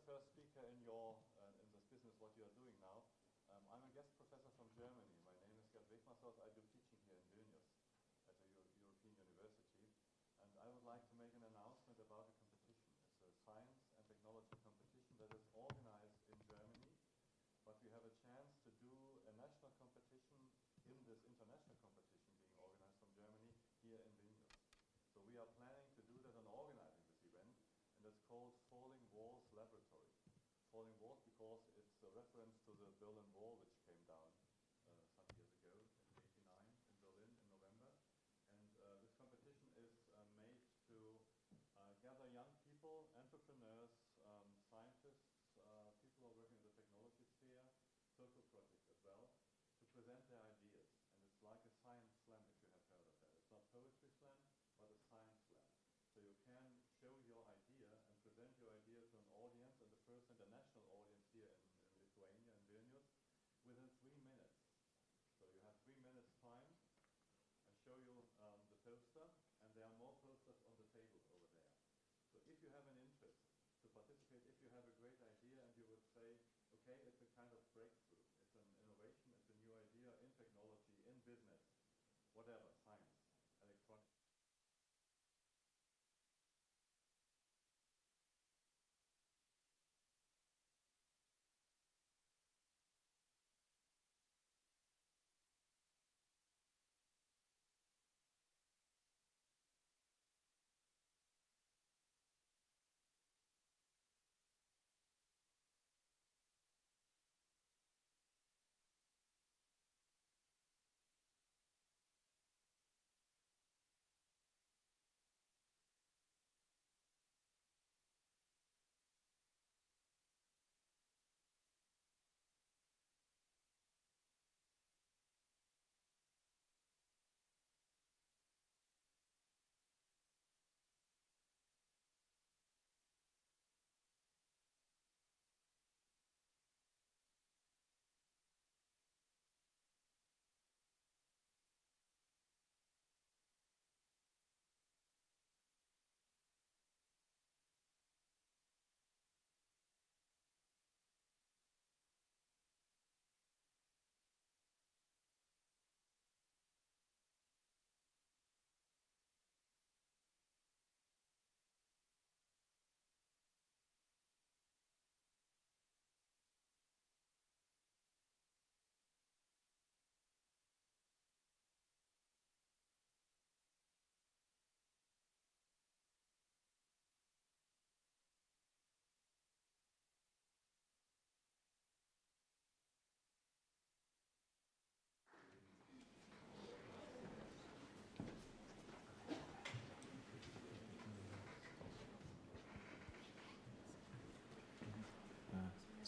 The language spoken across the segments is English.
the first speaker in in this business what you are doing now. I'm a guest professor from Germany. My name is Gerd Wegmarsdorf. I do teaching here in Vilnius at the European University. And I would like to make an announcement about a competition. It's a science and technology competition that is organized in Germany. But we have a chance to do a national competition in this international competition being organized from Germany here in Vilnius. So we are planning to do that and organizing this event. And it's called Falling Walls Laboratory. Falling Walls because it's a reference to the Berlin Wall which came down some years ago in '89 in Berlin in November. And this competition is made to gather young people, entrepreneurs, scientists, people who are working in the technology sphere, social projects as well, to present their ideas. And it's like a science slam if you have heard of that. It's not poetry slam, but a science slam. So you can show your idea and present your idea to an audience, and the first international audience here in Lithuania, in Vilnius, within 3 minutes. So you have 3 minutes time. I show you the poster, and there are more posters on the table over there. So if you have an interest to participate, if you have a great idea and you would say, okay, it's a kind of breakthrough, it's an innovation, it's a new idea in technology, in business, whatever, science, electronics.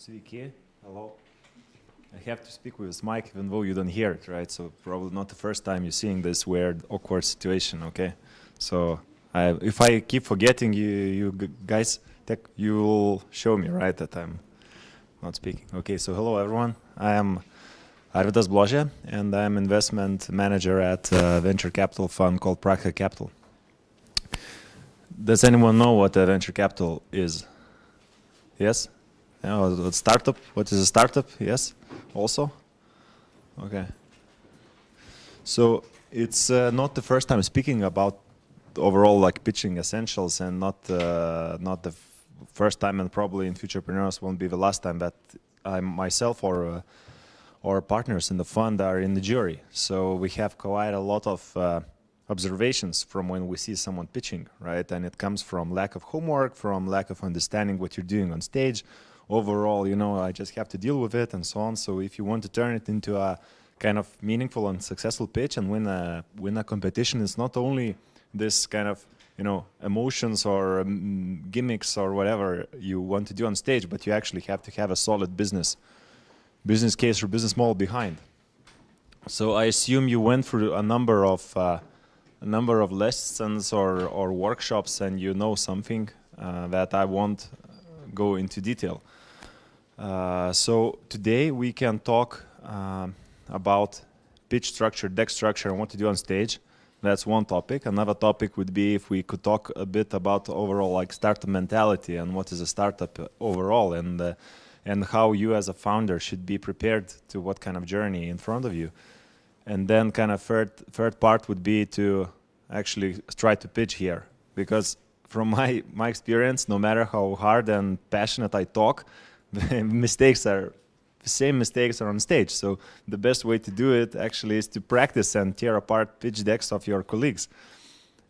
Sveiki. Hello. I have to speak with this mic even though you don't hear it, right? So probably not the first time you're seeing this weird, awkward situation, okay? So if I keep forgetting you guys, you'll show me, right, that I'm not speaking. Okay, so hello everyone. I am Arvydas Bložė and I'm investment manager at a venture capital fund called Practica Capital. Does anyone know what a venture capital is? Yes? A startup? What is a startup? Yes? Also? Okay. So it's not the first time speaking about overall like pitching essentials, and not the first time, and probably in Futurepreneurs won't be the last time that I myself or partners in the fund are in the jury. So we have quite a lot of observations from when we see someone pitching, right? And it comes from lack of homework, from lack of understanding what you're doing on stage. Overall, you know, I just have to deal with it and so on. So if you want to turn it into a kind of meaningful and successful pitch and win a competition, it's not only this kind of, you know, emotions or gimmicks or whatever you want to do on stage, but you actually have to have a solid business case or business model behind. So I assume you went through a number of lessons or workshops, and you know something that I won't go into detail. So today we can talk about pitch structure, deck structure, and what to do on stage. That's one topic. Another topic would be if we could talk a bit about overall like startup mentality and what is a startup overall, and how you as a founder should be prepared to what kind of journey in front of you. And then kind of third part would be to actually try to pitch here, because from my experience, no matter how hard and passionate I talk, the same mistakes are on stage. So the best way to do it actually is to practice and tear apart pitch decks of your colleagues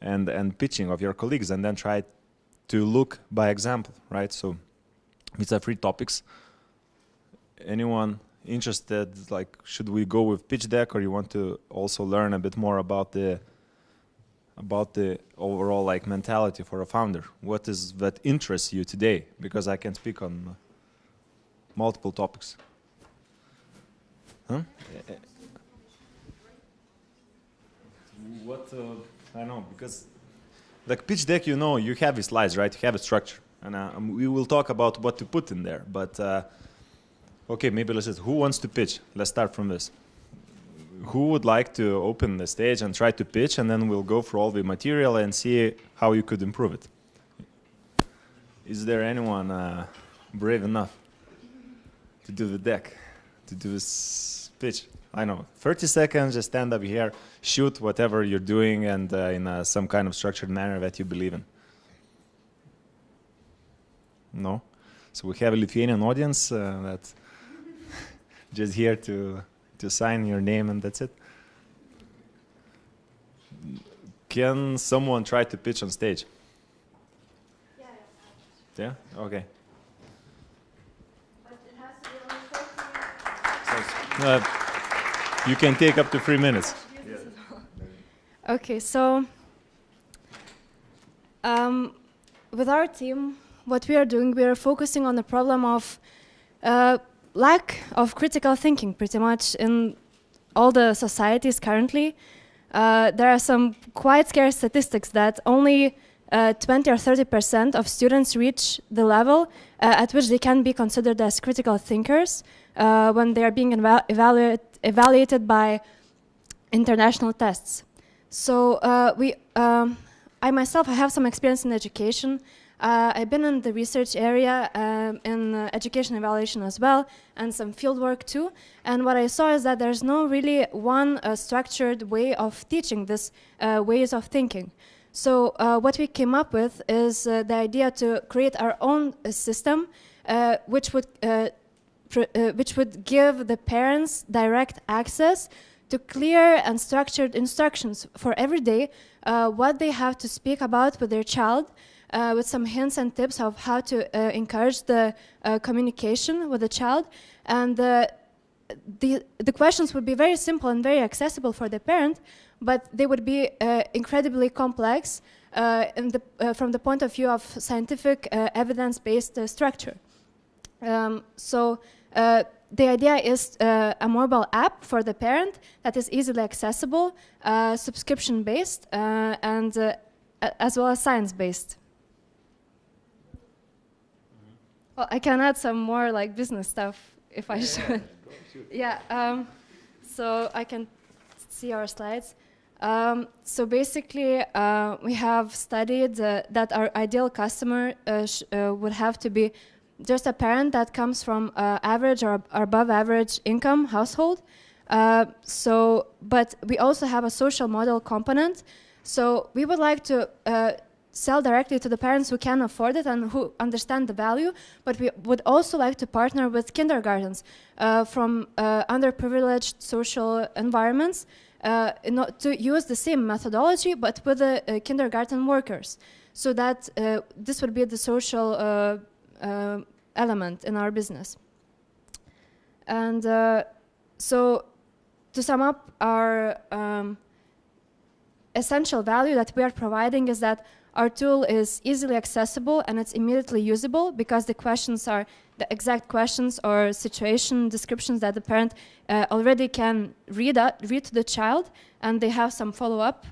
and pitching of your colleagues, and then try to look by example, right? So these are 3 topics. Anyone interested, like, should we go with pitch deck, or you want to also learn a bit more about the overall like mentality for a founder? What is that interests you today? Because I can speak on multiple topics. Huh? What I know, because like pitch deck, you know, you have the slides, right? You have a structure, and we will talk about what to put in there. But okay, maybe let's just, who wants to pitch? Let's start from this. Who would like to open the stage and try to pitch, and then we'll go through all the material and see how you could improve it. Is there anyone brave enough to do the deck, to do this pitch? I know, 30 seconds, just stand up here, shoot whatever you're doing, and in some kind of structured manner that you believe in. No? So we have a Lithuanian audience that's just here to sign your name, and that's it. Can someone try to pitch on stage? Yeah? Okay. But it has to be only 30. You can take up to 3 minutes. Okay, so with our team, what we are doing, we are focusing on the problem of lack of critical thinking pretty much in all the societies currently. There are some quite scary statistics that only 20 or 30% of students reach the level at which they can be considered as critical thinkers when they are being evaluated by international tests. So I myself, I have some experience in education. I've been in the research area in education evaluation as well, and some field work too. And what I saw is that there's no really one structured way of teaching this ways of thinking. So what we came up with is the idea to create our own system, which would give the parents direct access to clear and structured instructions for every day, what they have to speak about with their child, with some hints and tips of how to encourage the communication with the child. And the questions would be very simple and very accessible for the parent, but they would be incredibly complex from the point of view of scientific evidence-based structure. So the idea is a mobile app for the parent that is easily accessible, subscription-based, and as well as science-based. Well, I can add some more like business stuff if I should. Yeah, so I can see our slides. So basically, we have studied that our ideal customer would have to be just a parent that comes from average or above average income household. But we also have a social model component. So we would like to sell directly to the parents who can afford it and who understand the value, but we would also like to partner with kindergartens from underprivileged social environments to use the same methodology, but with the kindergarten workers, so that this would be the social element in our business. And so to sum up, our essential value that we are providing is that our tool is easily accessible and it's immediately usable, because the questions are the exact questions or situation descriptions that the parent already can read to the child, and they have some follow-up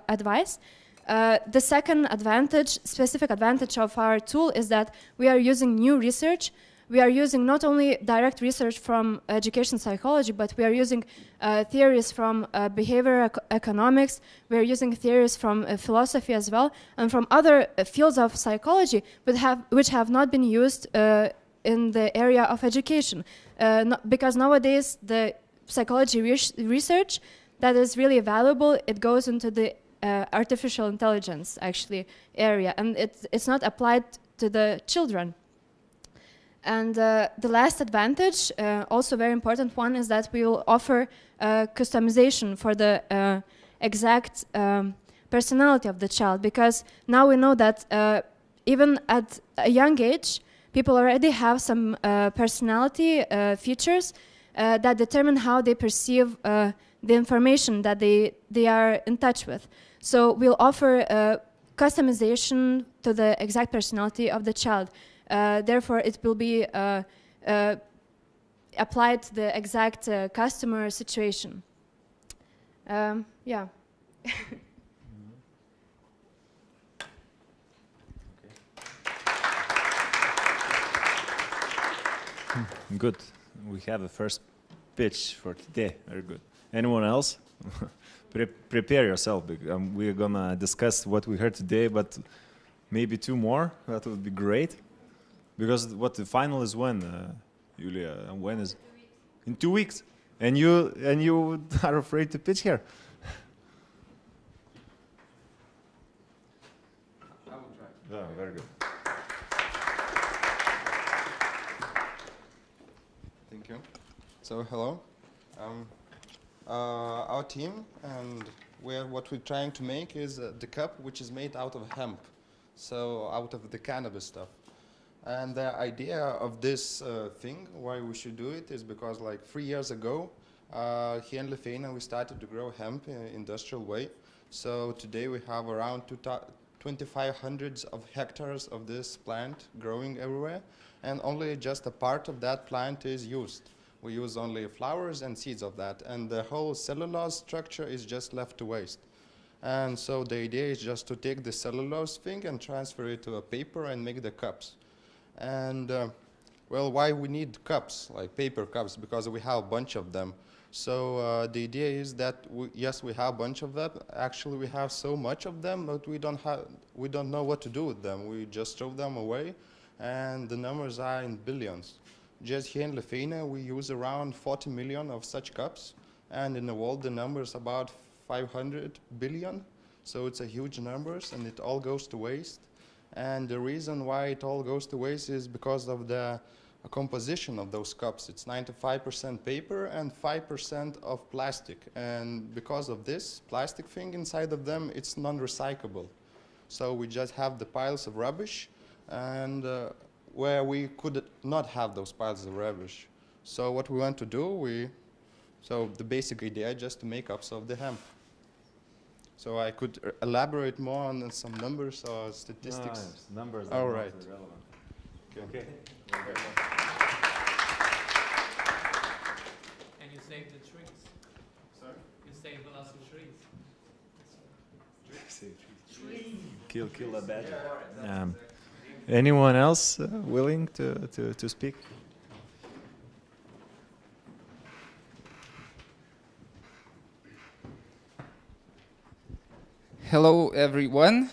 advice. The second specific advantage of our tool is that we are using new research we are using not only direct research from education psychology, but we are using theories from behavioral economics, we are using theories from philosophy as well, and from other fields of psychology, but which have not been used in the area of education. Because nowadays the psychology research that is really valuable, it goes into the artificial intelligence actually area, and it's not applied to the children. And the last advantage, also very important one, is that we will offer customization for the exact personality of the child, because now we know that even at a young age, people already have some personality features that determine how they perceive the information that they are in touch with. So we'll offer customization to the exact personality of the child. Therefore, it will be applied to the exact customer situation. Yeah. Good. We have a first pitch for today. Very good. Anyone else? Prepare yourself, because we're gonna discuss what we heard today, but maybe 2 more. That would be great. Because what the final is when, Julia? And when is? In 2 weeks. And you are afraid to pitch here. I will try. Yeah, very good. Thank you. So hello. Our team and what we're trying to make is the cup, which is made out of hemp, so out of the cannabis stuff. And the idea of this thing, why we should do it, is because like 3 years ago, here in Lithuania we started to grow hemp in an industrial way. So today we have around 2,500 of hectares of this plant growing everywhere, and only just a part of that plant is used. We use only flowers and seeds of that, and the whole cellulose structure is just left to waste. And so the idea is just to take the cellulose thing and transfer it to a paper and make the cups. And well, why we need cups, like paper cups? Because we have a bunch of them. So the idea is that yes, we have a bunch of them. Actually, we have so much of them, but we don't know what to do with them. We just throw them away, and the numbers are in billions. Just here in Lithuania, we use around 40 million of such cups, and in the world, the number is about 500 billion. So it's a huge numbers, and it all goes to waste. And the reason why it all goes to waste is because of the composition of those cups. It's 95% paper and 5% of plastic. And because of this plastic thing inside of them, it's non-recyclable. So we just have the piles of rubbish, and where we could not have those piles of rubbish. So what we want to do, so the basic idea just to make cups of the hemp. So I could elaborate more on some numbers or statistics. No, numbers are not right. relevant. Okay. And you save the trees. Sorry? You save lots of trees. Kill a badger. Anyone else willing to speak? Hello, everyone.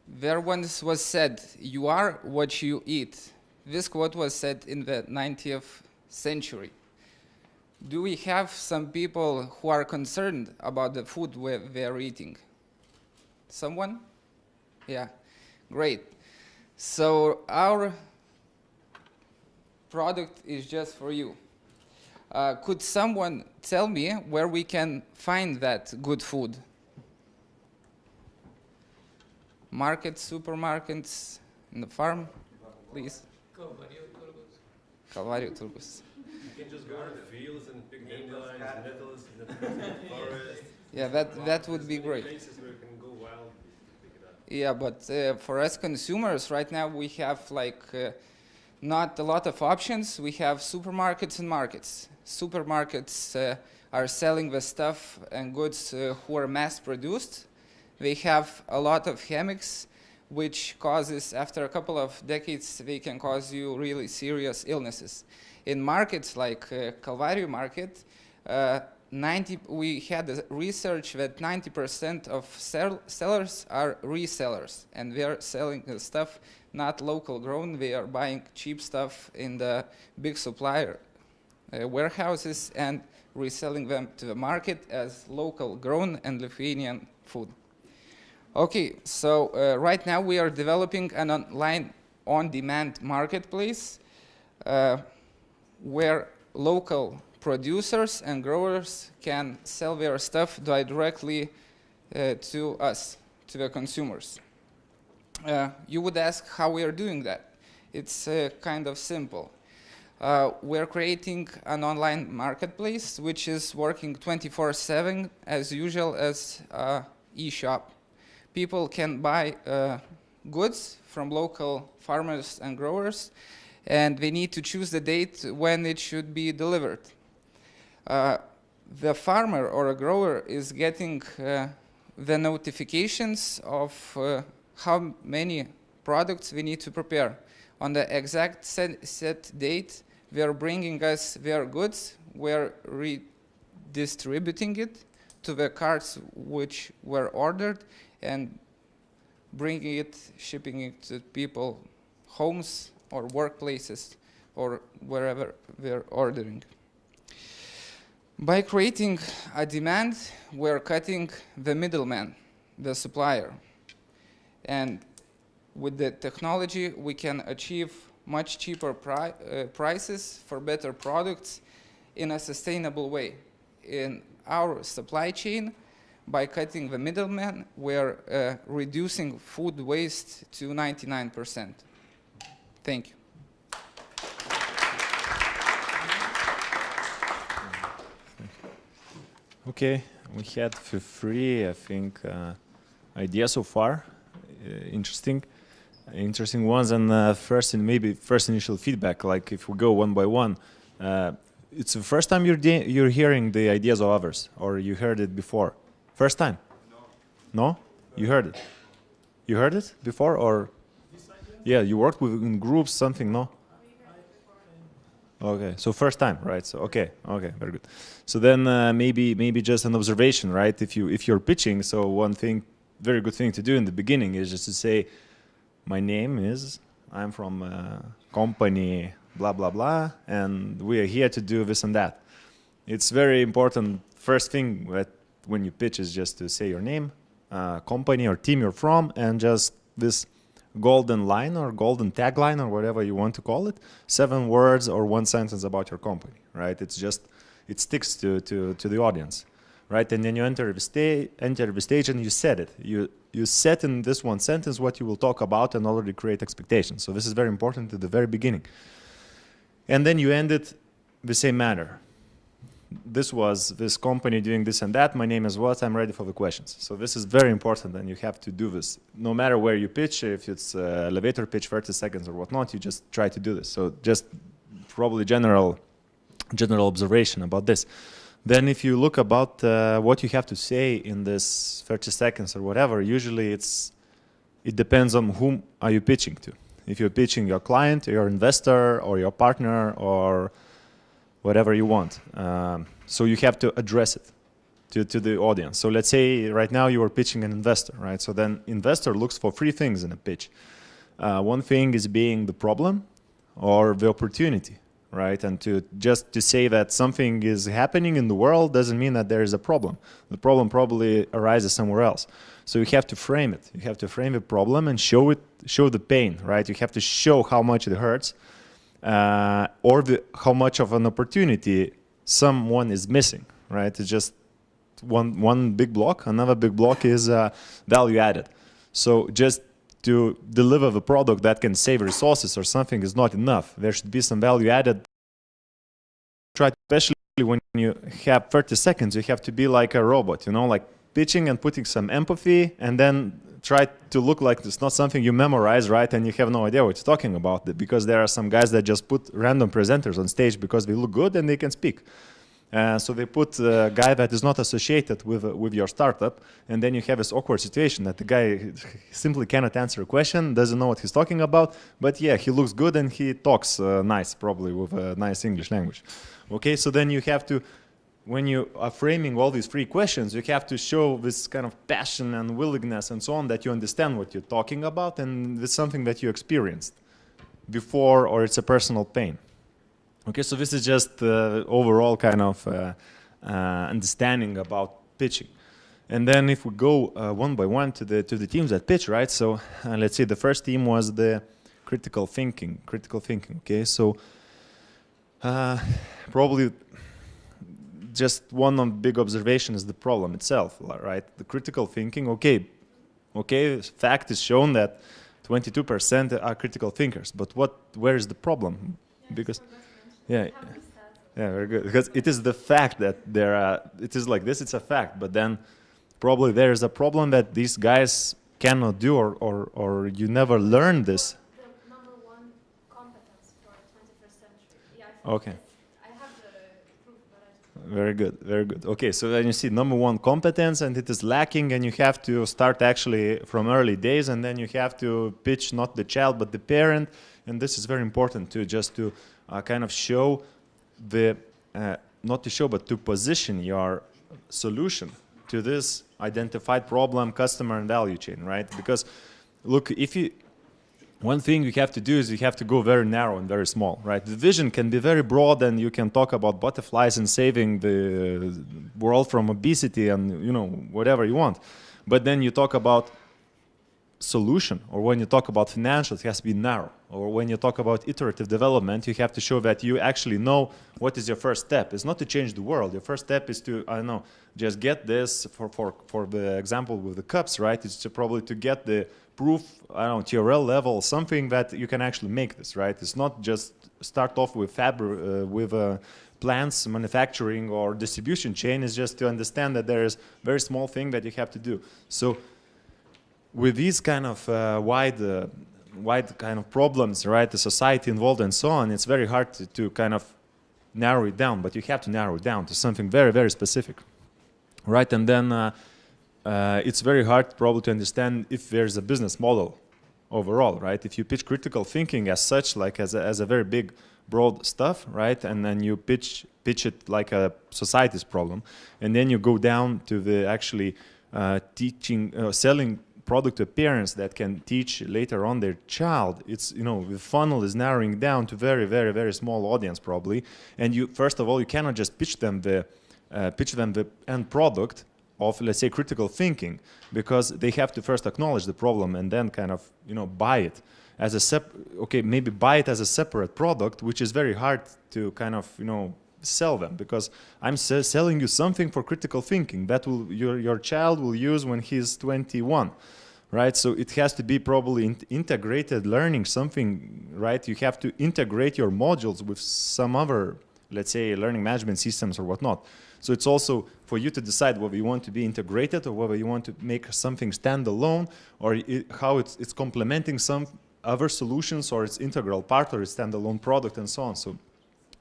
There once was said, "You are what you eat." This quote was said in the 19th century. Do we have some people who are concerned about the food they're eating? Someone? Yeah, great. So our product is just for you. Could someone tell me where we can find that good food? Markets, supermarkets, in the farm, please. Kalvarijų turgus. You can just go to the fields and pick dandelions, nettles, in the forest. Yeah, that would be great. Places where you can go wild, pick it up. Yeah, but for us consumers, right now we have not a lot of options. We have supermarkets and markets. Supermarkets are selling the stuff and goods who are mass produced. They have a lot of chemics. which causes, after a couple of decades, they can cause you really serious illnesses. In markets like Calvario market, we had a research that 90% of sellers are resellers, and they are selling stuff not local grown. They are buying cheap stuff in the big supplier warehouses and reselling them to the market as local grown and Lithuanian food. Okay, so right now we are developing an online on-demand marketplace where local producers and growers can sell their stuff directly to us, to the consumers. You would ask how we are doing that. It's kind of simple. We're creating an online marketplace which is working 24/7 as usual as e-shop. People can buy goods from local farmers and growers, and they need to choose the date when it should be delivered. The farmer or a grower is getting the notifications of how many products we need to prepare. On the exact set date, they are bringing us their goods, we're redistributing it to the carts which were ordered, and bringing it, shipping it to people, homes or workplaces or wherever they're ordering. By creating a demand, we're cutting the middleman, the supplier. And with the technology, we can achieve much cheaper prices for better products in a sustainable way. In our supply chain, by cutting the middleman, we're reducing food waste to 99%. Thank you. Okay, we had three, I think, ideas so far. Interesting ones. And first initial feedback. Like if we go one by one, it's the first time you're hearing the ideas of others, or you heard it before? First time? No. You heard it? You heard it before, or? Yeah, you worked with in groups, something, no? Okay, so first time, right? So okay, very good. So then maybe just an observation, right? If you're pitching, so one thing, very good thing to do in the beginning is just to say, my name is, I'm from company blah blah blah, and we are here to do this and that. It's very important. First thing that when you pitch is just to say your name, company or team you're from, and just this golden line or golden tagline or whatever you want to call it, 7 words or 1 sentence about your company, right? It's just, it sticks to the audience, right? And then you enter the stage and you said it. You set in this 1 sentence what you will talk about and already create expectations. So this is very important at the very beginning. And then you end it the same manner. This was this company doing this and that. My name is what? I'm ready for the questions. So this is very important, and you have to do this. No matter where you pitch, if it's elevator pitch, 30 seconds or whatnot, you just try to do this. So just probably general observation about this. Then if you look about what you have to say in this 30 seconds or whatever, usually it depends on whom are you pitching to. If you're pitching your client, your investor, or your partner, or whatever you want. So you have to address it to the audience. So let's say right now you are pitching an investor, right? So then investor looks for 3 things in a pitch. One thing is being the problem or the opportunity, right? And to say that something is happening in the world doesn't mean that there is a problem. The problem probably arises somewhere else. So you have to frame it. You have to frame the problem and show the pain, right? You have to show how much it hurts. Or how much of an opportunity someone is missing, right? It's just one big block. Another big block is value added. So just to deliver the product that can save resources or something is not enough. There should be some value added. Try, especially when you have 30 seconds, you have to be like a robot, you know, like pitching and putting some empathy, and then try to look like it's not something you memorize, right? And you have no idea what you're talking about, because there are some guys that just put random presenters on stage because they look good and they can speak. So they put a guy that is not associated with your startup, and then you have this awkward situation that the guy simply cannot answer a question, doesn't know what he's talking about, but yeah, he looks good and he talks nice, probably with a nice English language. Okay, so then you have to, when you are framing all these 3 questions, you have to show this kind of passion and willingness and so on, that you understand what you're talking about and it's something that you experienced before, or it's a personal pain. Okay, so this is just overall kind of understanding about pitching. And then if we go one by one to the teams that pitch, right? So let's say the first team was the critical thinking. Okay, so probably just one big observation is the problem itself, right? The critical thinking. Okay, fact is shown that 22% are critical thinkers, but where is the problem? Because yeah, very good. Because it is the fact that it is like this, it's a fact, but then probably there is a problem that these guys cannot do, or you never learn this. The number 1 competence for 21st century. Yeah, okay. I have the proof, but Very good, very good. Okay, so then you see number 1 competence, and it is lacking, and you have to start actually from early days, and then you have to pitch not the child but the parent, and this is very important too, just to kind of show not to show, but to position your solution to this identified problem, customer, and value chain, right? Because look, one thing you have to do is you have to go very narrow and very small, right? The vision can be very broad, and you can talk about butterflies and saving the world from obesity and whatever you want. But then you talk about solution, or when you talk about financials, it has to be narrow. Or when you talk about iterative development, you have to show that you actually know what is your first step. It's not to change the world. Your first step is to, I don't know, just get this, for the example with the cups, right? It's probably to get the proof, I don't know, TRL level, something that you can actually make this, right? It's not just start off with plants, manufacturing, or distribution chain. It's just to understand that there is very small thing that you have to do. So with these kind of wide kind of problems, right, the society involved and so on, it's very hard to kind of narrow it down, but you have to narrow it down to something very, very specific, right? And then it's very hard probably to understand if there's a business model overall, right? If you pitch critical thinking as such, like as a very big, broad stuff, right? And then you pitch it like a society's problem, and then you go down to the actually selling product to parents that can teach later on their child. It's, the funnel is narrowing down to very, very, very small audience probably. And you, first of all, you cannot just pitch them the end product of, let's say, critical thinking, because they have to first acknowledge the problem and then kind of, buy it as maybe buy it as a separate product, which is very hard to kind of, sell them, because I'm selling you something for critical thinking that your child will use when he's 21, right? So it has to be probably integrated learning, something, right? You have to integrate your modules with some other, let's say, learning management systems or whatnot. So it's also for you to decide whether you want to be integrated or whether you want to make something standalone, or how it's complementing some other solutions, or it's integral part, or it's standalone product, and so on.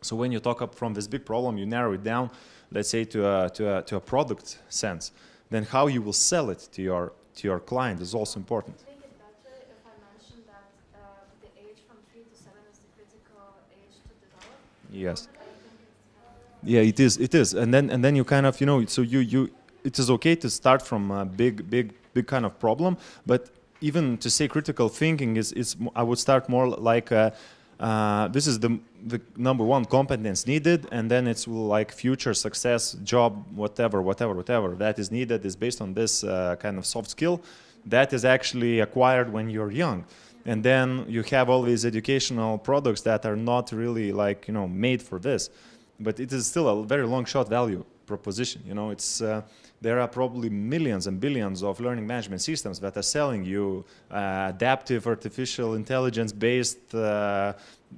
So when you talk up from this big problem, you narrow it down, let's say, to a product sense. Then how you will sell it to your client is also important. Make it better if I mention that the age from 3 to 7 is the critical age to develop. Yes. Yeah, it is, and then you kind of, so it is okay to start from a big kind of problem, but even to say critical thinking is I would start more like this is the number 1 competence needed, and then it's like future success, job, whatever that is needed is based on this kind of soft skill that is actually acquired when you're young. And then you have all these educational products that are not really like, made for this, but it is still a very long shot value proposition. It's there are probably millions and billions of learning management systems that are selling you adaptive artificial intelligence based,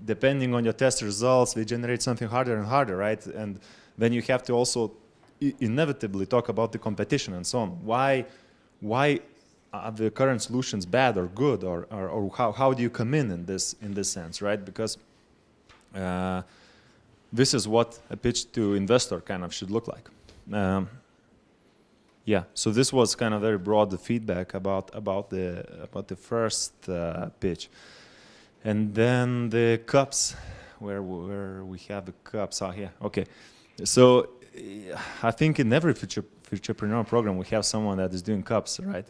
depending on your test results, they generate something harder and harder, right? And then you have to also inevitably talk about the competition and so on. Why are the current solutions bad or good, or how do you come in this sense, right? Because this is what a pitch to investor kind of should look like. Yeah, so this was kind of very broad feedback about the first pitch, and then the cups, where we have the cups. Oh, here. Okay, so I think in every Futurepreneur program we have someone that is doing cups, right?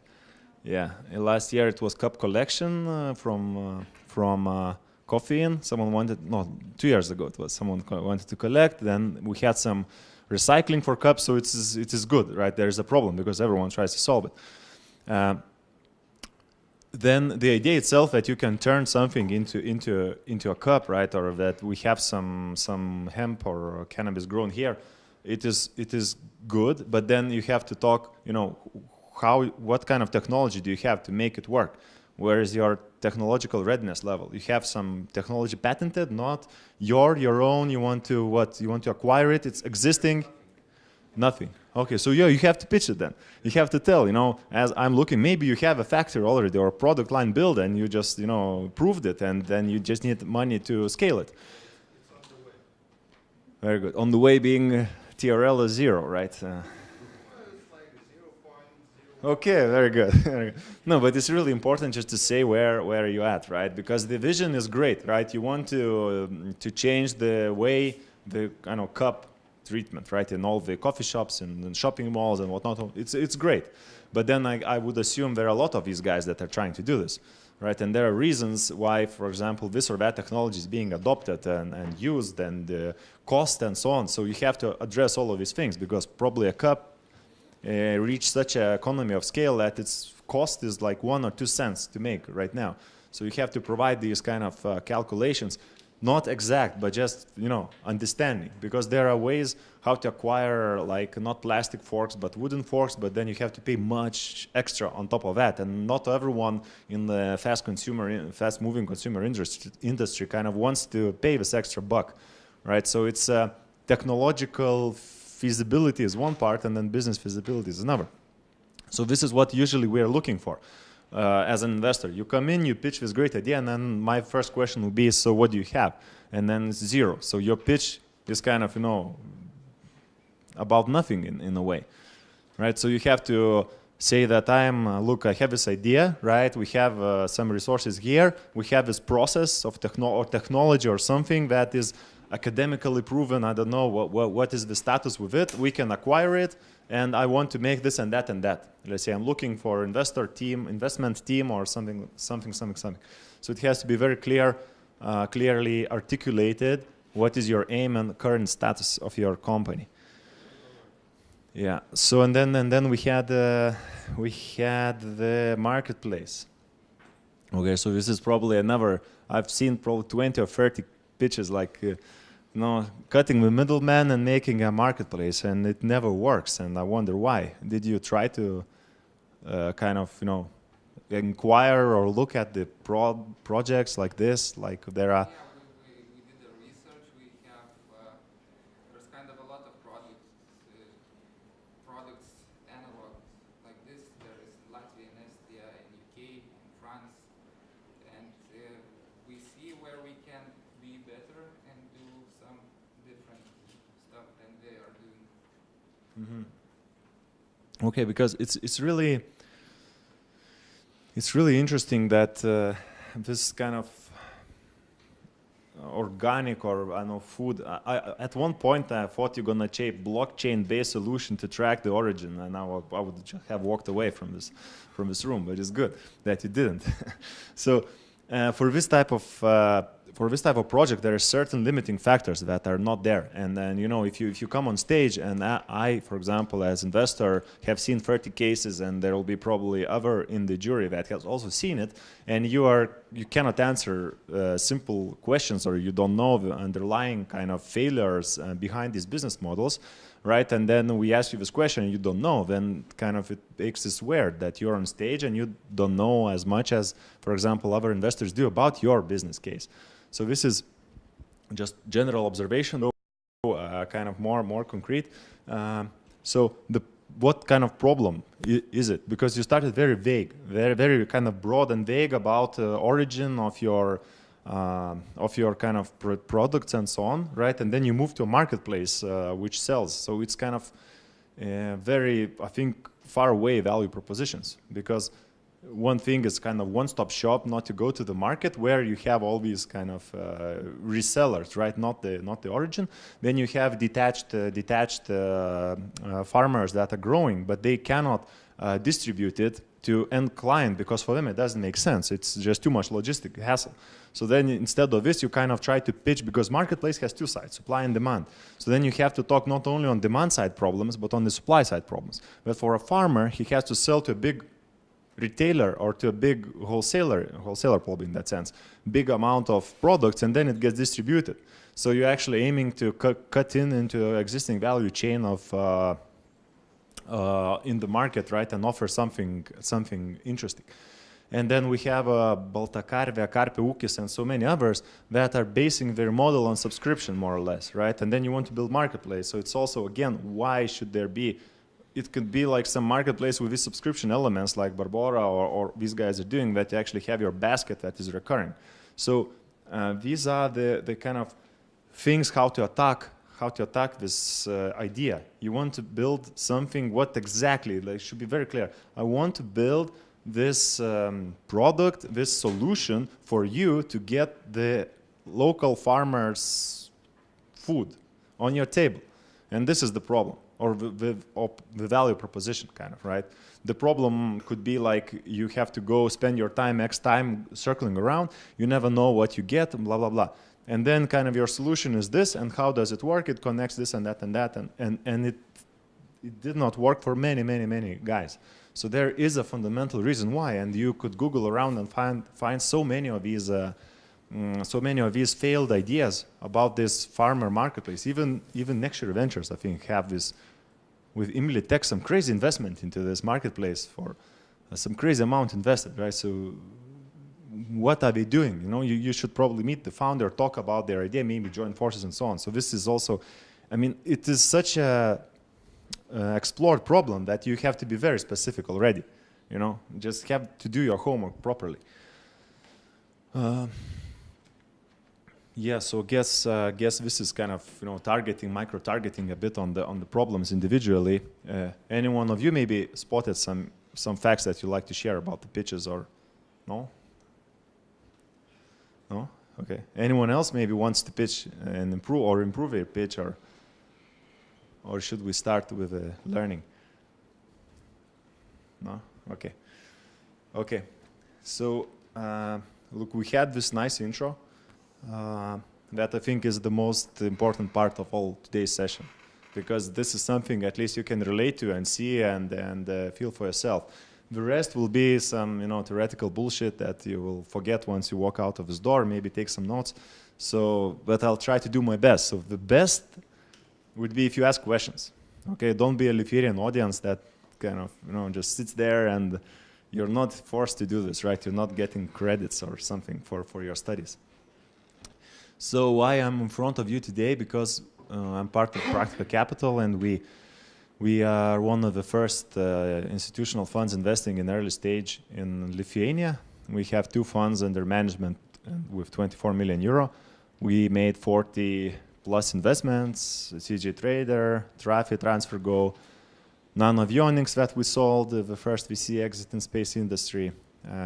Yeah. Last year it was cup collection from coffee in. Someone wanted, no, 2 years ago it was. Someone wanted to collect. Then we had some recycling for cups, so it is good, right? There is a problem because everyone tries to solve it. Then the idea itself that you can turn something into a cup, right? Or that we have some hemp or cannabis grown here. It is good, but then you have to talk, you know, what kind of technology do you have to make it work? Where is your technological readiness level? You have some technology patented, not your own. You want to what? You want to acquire it? It's existing. Nothing. Okay, so yeah, you have to pitch it then. You have to tell, you know, as I'm looking, maybe you have a factory already or a product line built and you just, you know, proved it and then you just need money to scale it. It's on the way. Very good. On the way being TRL is 0, right? Okay, very good. Very good. No, but it's really important just to say where you're at, right? Because the vision is great, right? You want to change the way the cup treatment, right, in all the coffee shops and shopping malls and whatnot. It's great, but then I would assume there are a lot of these guys that are trying to do this, right? And there are reasons why, for example, this or that technology is being adopted and used, and the cost and so on. So you have to address all of these things because probably a cup reach such an economy of scale that its cost is like 1 or 2 cents to make right now. So you have to provide these kind of calculations, not exact, but just, you know, understanding, because there are ways how to acquire, like, not plastic forks but wooden forks, but then you have to pay much extra on top of that, and not everyone in the fast-moving consumer industry kind of wants to pay this extra buck, right? So it's technological feasibility is one part, and then business feasibility is another. So this is what usually we are looking for as an investor. You come in, you pitch this great idea, and then my first question will be, so what do you have? And then it's 0. So your pitch is kind of, you know, about nothing in a way, right? So you have to say that look, I have this idea, right? We have some resources here. We have this process of technology or something that is academically proven. I don't know what is the status with it. We can acquire it, and I want to make this and that and that. Let's say I'm looking for investment team, or something. So it has to be very clearly articulated. What is your aim and current status of your company? Yeah. So and then we had the marketplace. Okay. So this is probably another. I've seen probably 20 or 30 pitches like. Cutting the middleman and making a marketplace, and it never works, and I wonder why. Did you try to kind of, you know, inquire or look at the projects like this, like there are? Yeah, we did the research. We have there's kind of a lot of products analog like this. There is Latvia and Estonia, in UK, in France, and we see where we can be better and do some different stuff than they are doing. Mm-hmm. Okay, because it's really interesting that this kind of organic, or I don't know, food. At one point I thought you're gonna shape blockchain-based solution to track the origin, and now I would just have walked away from this room. But it's good that you didn't. So for this type of project, there are certain limiting factors that are not there. And then, you know, if you come on stage, and I, for example, as investor, have seen 30 cases, and there will be probably other in the jury that has also seen it, and you cannot answer simple questions, or you don't know the underlying kind of failures behind these business models, right? And then we ask you this question and you don't know, then kind of it makes this weird that you're on stage and you don't know as much as, for example, other investors do about your business case. So this is just general observation, kind of more concrete. So what kind of problem is it? Because you started very vague, very kind of broad and vague about origin of your kind of products and so on, right? And then you move to a marketplace which sells. So it's kind of very, I think, far away value propositions, because one thing is kind of one-stop shop, not to go to the market where you have all these kind of resellers, right? Not the origin. Then you have detached farmers that are growing, but they cannot distribute it to end client, because for them it doesn't make sense. It's just too much logistic hassle. So then instead of this, you kind of try to pitch, because marketplace has two sides, supply and demand. So then you have to talk not only on demand side problems, but on the supply side problems. But for a farmer, he has to sell to a big retailer or to a big wholesaler probably in that sense, big amount of products, and then it gets distributed. So you're actually aiming to cut into existing value chain of in the market, right, and offer something interesting. And then we have Baltakarvė, Karpė ūkis, and so many others that are basing their model on subscription, more or less, right? And then you want to build marketplace. So it's also, again, why should there be? It could be like some marketplace with these subscription elements like Barbora or these guys are doing, that you actually have your basket that is recurring. So these are the kind of things how to attack this idea. You want to build something, what exactly, like, should be very clear. I want to build this product, this solution for you to get the local farmers' food on your table. And this is the problem, or the value proposition, kind of, right? The problem could be like you have to go spend your X time circling around, you never know what you get, blah, blah, blah. And then kind of your solution is this, and how does it work? It connects this and that and that, and it did not work for many guys. So there is a fundamental reason why, and you could Google around and find so many of these failed ideas about this farmer marketplace. Even Nexture Ventures, I think, have this with Imli Tech, some crazy investment into this marketplace for some crazy amount invested, right? So what are they doing? You know, you should probably meet the founder, talk about their idea, maybe join forces and so on. So this is also, I mean, it is such a explored problem that you have to be very specific already. You know, just have to do your homework properly. Yeah, so guess this is kind of, you know, micro targeting a bit on the problems individually. Any one of you maybe spotted some facts that you like to share about the pitches, or no? No? Okay. Anyone else maybe wants to pitch and improve their pitch, or should we start with learning? No? Okay. Okay. So look, we had this nice intro that I think is the most important part of all today's session, because this is something at least you can relate to and see and feel for yourself. The rest will be some, you know, theoretical bullshit that you will forget once you walk out of this door, maybe take some notes. So, but I'll try to do my best. So the best would be if you ask questions. Okay, don't be a Lithuanian audience that kind of, you know, just sits there and you're not forced to do this, right? You're not getting credits or something for your studies. So why I'm in front of you today? Because I'm part of Practica Capital, and we are one of the first institutional funds investing in early stage in Lithuania. We have 2 funds under management with 24 million euro. We made 40 plus investments, CJ Trader, Trafi, TransferGo, Nanoavionics that we sold, the first VC exit in space industry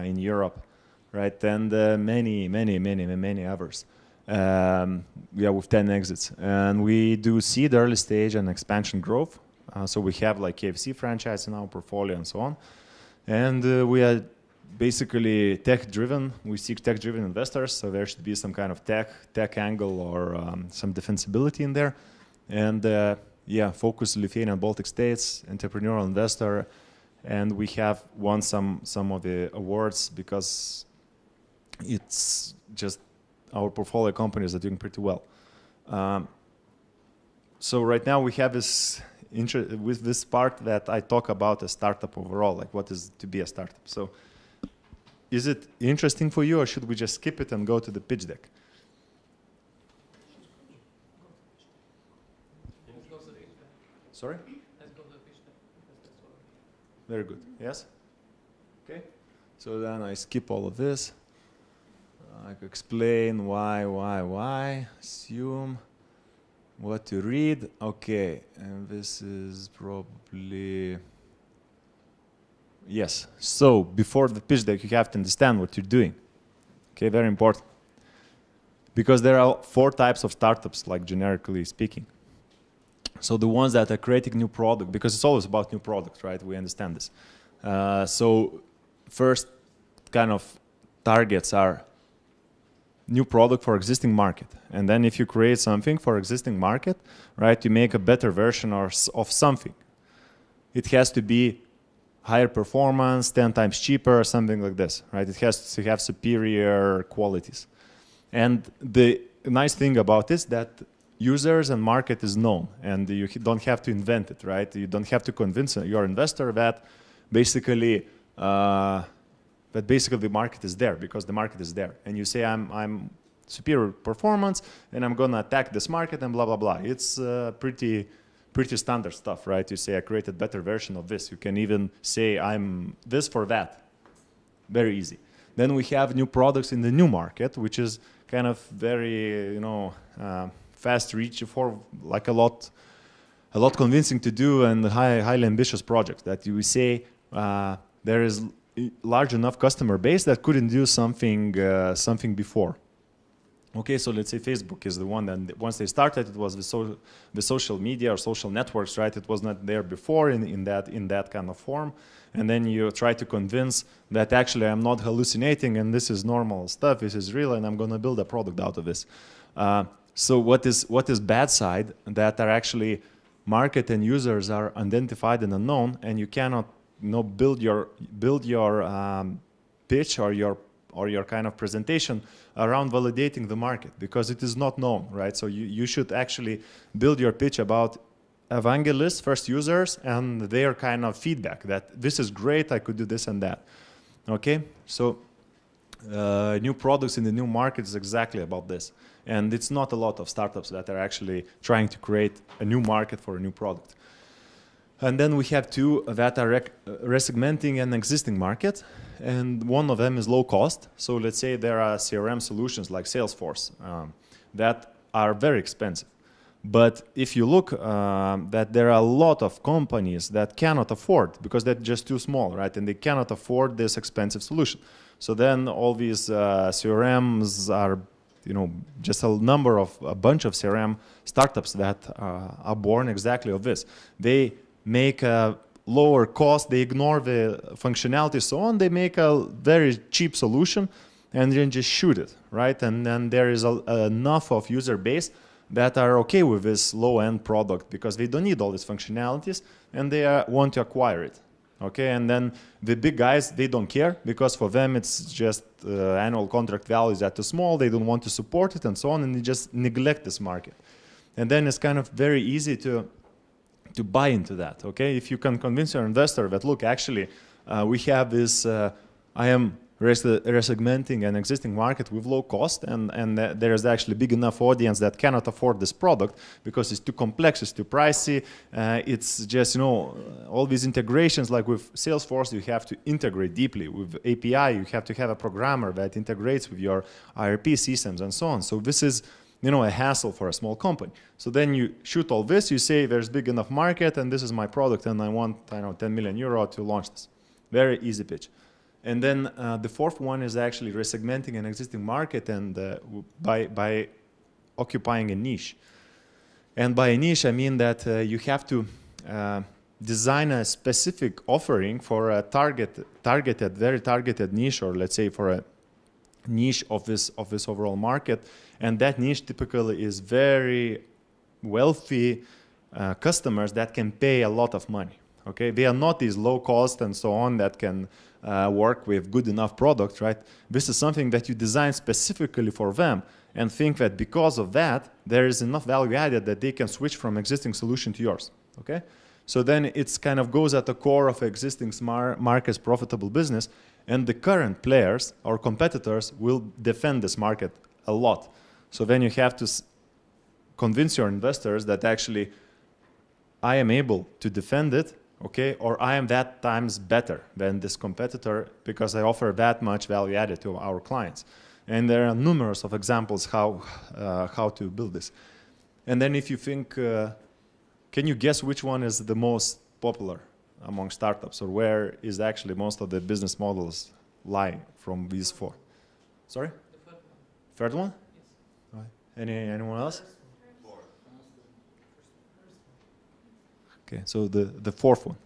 in Europe, right? And many others. Yeah, with 10 exits. And we do seed, early stage, and expansion growth. So we have like KFC franchise in our portfolio and so on. And we are basically tech-driven. We seek tech-driven investors, so there should be some kind of tech angle or some defensibility in there. And yeah, focus Lithuania and Baltic states, entrepreneurial investor, and we have won some of the awards because it's just our portfolio companies are doing pretty well. So right now we have this with this part that I talk about a startup overall, like what is to be a startup. So is it interesting for you, or should we just skip it and go to the pitch deck? Sorry? Let's go to the pitch deck. Very good. Yes? Okay. So then I skip all of this. I like explain why, assume what to read. Okay, and this is probably, yes. So before the pitch deck, you have to understand what you're doing. Okay, very important. Because there are 4 types of startups, like generically speaking. So the ones that are creating new product, because it's always about new product, right? We understand this. So first kind of targets are new product for existing market. And then if you create something for existing market, right, you make a better version of something. It has to be higher performance, 10 times cheaper, something like this, right? It has to have superior qualities. And the nice thing about this that users and market is known, and you don't have to invent it, right? You don't have to convince your investor that basically the market is there, because the market is there. And you say, I'm superior performance, and I'm gonna attack this market, and blah, blah, blah. It's pretty standard stuff, right? You say, I created better version of this. You can even say, I'm this for that. Very easy. Then we have new products in the new market, which is kind of very, fast reach for like a lot convincing to do, and highly ambitious projects that you say there is large enough customer base that couldn't do something before. Okay, so let's say Facebook is the one, and once they started, it was the social media or social networks, right? It was not there before in that kind of form. And then you try to convince that actually I'm not hallucinating and this is normal stuff, this is real, and I'm going to build a product out of this. So what is bad side? That are actually market and users are identified and unknown, and you cannot build your pitch or your kind of presentation around validating the market, because it is not known, right? So you should actually build your pitch about evangelists, first users, and their kind of feedback that this is great, I could do this and that. Okay, so new products in the new market is exactly about this. And it's not a lot of startups that are actually trying to create a new market for a new product. And then we have 2 that are resegmenting an existing market, and one of them is low cost. So let's say there are CRM solutions like Salesforce that are very expensive. But if you look that there are a lot of companies that cannot afford, because they're just too small, right? And they cannot afford this expensive solution. So then all these CRMs are, just a bunch of CRM startups that are born exactly of this. They make a lower cost, they ignore the functionality, so on. They make a very cheap solution and then just shoot it, right? And then there is enough of user base that are okay with this low-end product because they don't need all these functionalities and they want to acquire it. Okay, and then the big guys, they don't care because for them it's just annual contract values that are too small, they don't want to support it and so on, and they just neglect this market. And then it's kind of very easy to buy into that. Okay, if you can convince your investor that, look, actually we have this, I am resegmenting an existing market with low cost, and there is actually big enough audience that cannot afford this product because it's too complex, it's too pricey. It's just, all these integrations, like with Salesforce, you have to integrate deeply. With API, you have to have a programmer that integrates with your ERP systems and so on. So this is, a hassle for a small company. So then you shoot all this, you say there's big enough market and this is my product and I want, 10 million euro to launch this. Very easy pitch. And then the fourth one is actually resegmenting an existing market and by occupying a niche. And by a niche, I mean that you have to design a specific offering for a very targeted niche, or let's say for a niche of this overall market. And that niche typically is very wealthy customers that can pay a lot of money. Okay, they are not these low cost and so on that can work with good enough product, right? This is something that you design specifically for them and think that because of that, there is enough value added that they can switch from existing solution to yours, okay? So then it's kind of goes at the core of existing market's profitable business, and the current players or competitors will defend this market a lot. So then you have to convince your investors that actually I am able to defend it, okay, or I am that times better than this competitor because I offer that much value added to our clients. And there are numerous of examples how to build this. And then if you think, can you guess which one is the most popular among startups, or where is actually most of the business models lie from these four? Sorry? The Third one? Yes. Right. Anyone else? Okay, so the fourth one,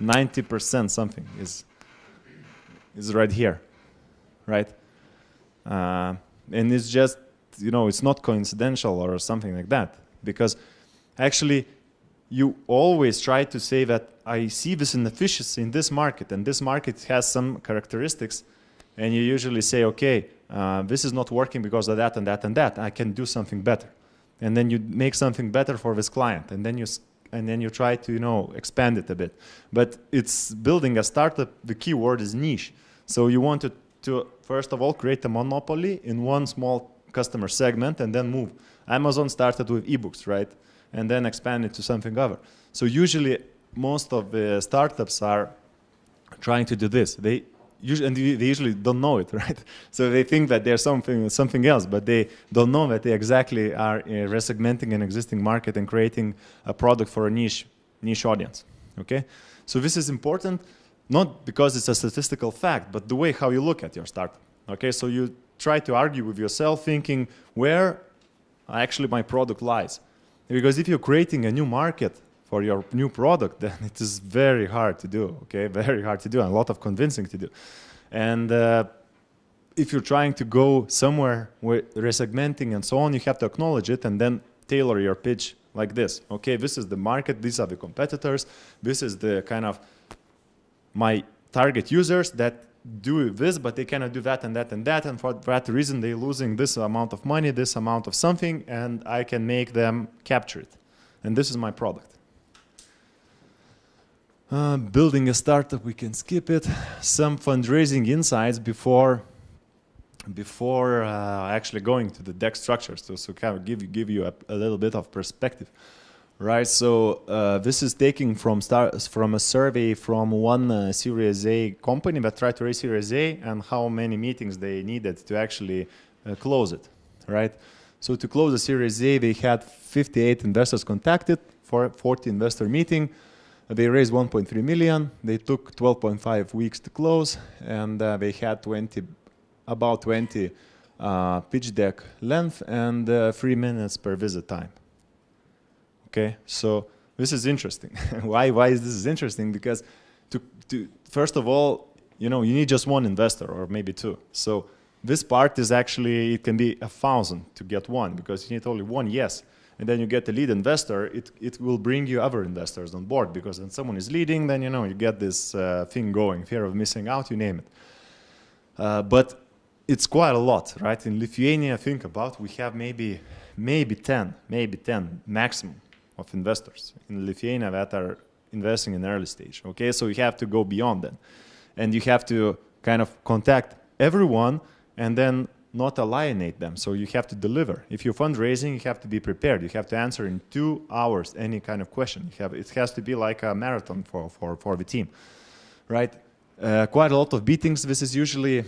90% something is right here, right? And it's just, you know, it's not coincidental or something like that, because actually you always try to say that I see this inefficiency in this market, and this market has some characteristics, and you usually say, okay, this is not working because of that and that and that. I can do something better, and then you make something better for this client, and then you try to, you know, expand it a bit. But it's building a startup. The key word is niche. So you want to first of all create a monopoly in one small customer segment, and then move. Amazon started with ebooks, right? And then expand it to something other. So usually most of the startups are trying to do this. They usually don't know it, right? So they think that there's something else, but they don't know that they exactly are resegmenting an existing market and creating a product for a niche audience. Okay, so this is important, not because it's a statistical fact, but the way how you look at your startup. Okay, so you try to argue with yourself, thinking where actually my product lies, because if you're creating a new market for your new product, then it is very hard to do, okay? Very hard to do, and a lot of convincing to do. And if you're trying to go somewhere with resegmenting and so on, you have to acknowledge it and then tailor your pitch like this. Okay, this is the market, these are the competitors, this is the kind of my target users that do this, but they cannot do that and that and that, and for that reason they're losing this amount of money, this amount of something, and I can make them capture it. And this is my product. Building a startup, we can skip it. Some fundraising insights before actually going to the deck structures, so kind of give you a little bit of perspective, right? So this is taken from a survey from one Series A company that tried to raise Series A, and how many meetings they needed to actually close it, right? So to close the Series A, they had 58 investors contacted for 40 investor meeting. They raised 1.3 million. They took 12.5 weeks to close, and they had about 20 pitch deck length and 3 minutes per visit time. Okay, so this is interesting. Why is this interesting? Because first of all, you know, you need just one investor or maybe two. So this part is actually, it can be 1,000 to get one, because you need only one yes. And then you get the lead investor, it will bring you other investors on board, because when someone is leading, then, you know, you get this thing going, fear of missing out, you name it. But it's quite a lot, right? In Lithuania, think about, we have maybe 10 maximum of investors in Lithuania that are investing in early stage. Okay, so you have to go beyond that, and you have to kind of contact everyone and then not alienate them. So you have to deliver. If you're fundraising, you have to be prepared. You have to answer in 2 hours any kind of question. It has to be like a marathon for the team, right? Quite a lot of meetings. This is usually,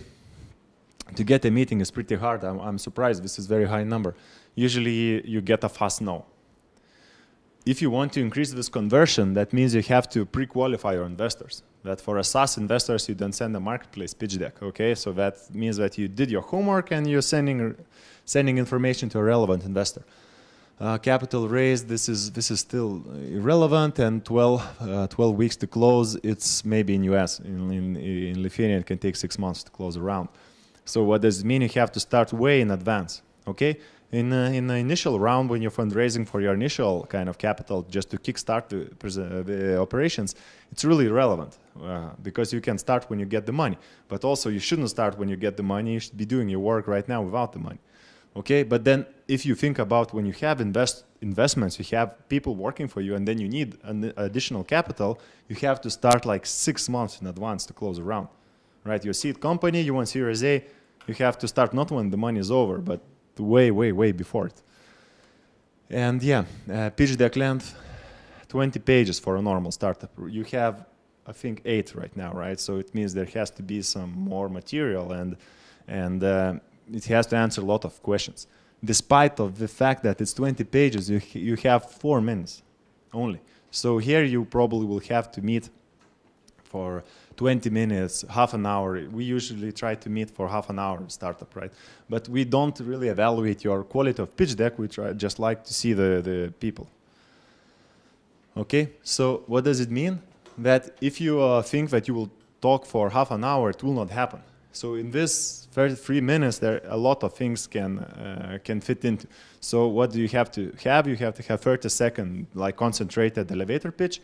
to get a meeting is pretty hard. I'm surprised this is very high number. Usually you get a fast no. If you want to increase this conversion, that means you have to pre-qualify your investors. That for a SaaS investors, you don't send a marketplace pitch deck, okay? So that means that you did your homework and you're sending information to a relevant investor. Capital raised, this is still irrelevant, and 12 weeks to close. It's maybe in US. In Lithuania, it can take 6 months to close a round. So what does it mean? You have to start way in advance, okay? In the initial round, when you're fundraising for your initial kind of capital, just to kickstart the operations, it's really relevant because you can start when you get the money. But also, you shouldn't start when you get the money. You should be doing your work right now without the money. Okay, but then if you think about when you have investments, you have people working for you, and then you need an additional capital, you have to start like 6 months in advance to close a round, right? Your seed company, you want Series A, you have to start not when the money is over, but way before it. And yeah, pitch deck length, 20 pages for a normal startup. You have, I think, 8 right now, right? So it means there has to be some more material, and it has to answer a lot of questions. Despite of the fact that it's 20 pages, you have 4 minutes only. So here you probably will have to meet for 20 minutes, half an hour. We usually try to meet for half an hour in startup, right? But we don't really evaluate your quality of pitch deck. We just like to see the people. Okay, so what does it mean? That if you think that you will talk for half an hour, it will not happen. So in this 33 minutes, there a lot of things can fit into. So what do you have to have? You have to have 30-second like concentrated elevator pitch,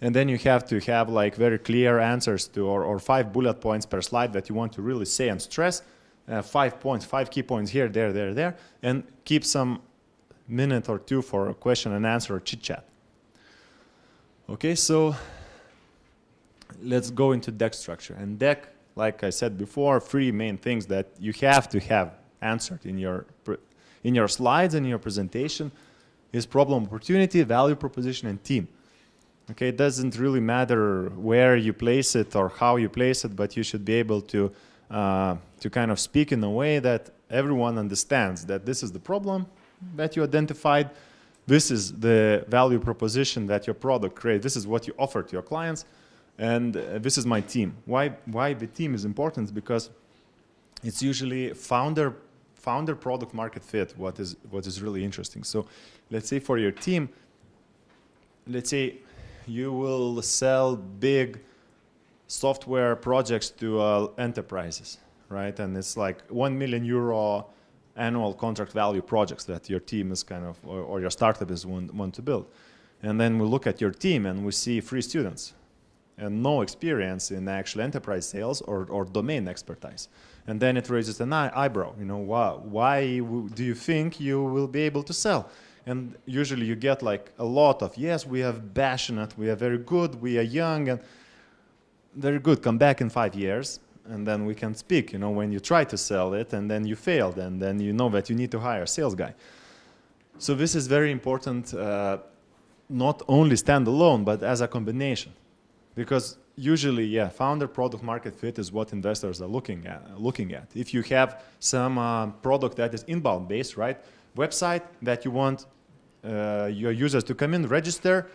and then you have to have like very clear answers to or 5 bullet points per slide that you want to really say and stress. 5 key points here, there, and keep some minute or two for a question and answer or chit chat. Okay, so let's go into deck structure. And deck, like I said before, 3 main things that you have to have answered in your slides and in your presentation is problem, opportunity, value proposition, and team. Okay, it doesn't really matter where you place it or how you place it, but you should be able to kind of speak in a way that everyone understands that this is the problem that you identified. This is the value proposition that your product creates. This is what you offer to your clients. And this is my team. Why the team is important? Because it's usually founder product market fit what is really interesting. So let's say for your team, let's say you will sell big software projects to enterprises, right? And it's like €1 million annual contract value projects that your team is kind of, or your startup is want to build. And then we look at your team and we see 3 students and no experience in actual enterprise sales or domain expertise. And then it raises an eyebrow. You know, why do you think you will be able to sell? And usually you get like a lot of, yes, we are passionate, we are very good, we are young, and very good, come back in 5 years, and then we can speak, you know, when you try to sell it, and then you failed, and then you know that you need to hire a sales guy. So this is very important, not only standalone, but as a combination. Because usually, yeah, founder product market fit is what investors are looking at. If you have some product that is inbound based, right? Website that you want your users to come in, register,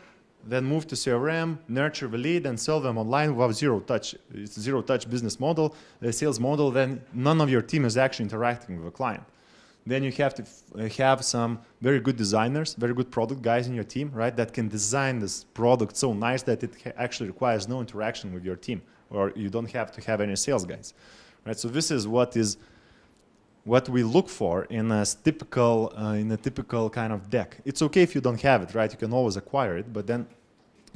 then move to CRM, nurture the lead, and sell them online without zero touch. It's a zero touch business model, the sales model. Then none of your team is actually interacting with the client. Then you have to have some very good designers, very good product guys in your team, right? That can design this product so nice that it actually requires no interaction with your team, or you don't have to have any sales guys, right? So this is what we look for in a typical kind of deck. It's okay if you don't have it, right? You can always acquire it, but then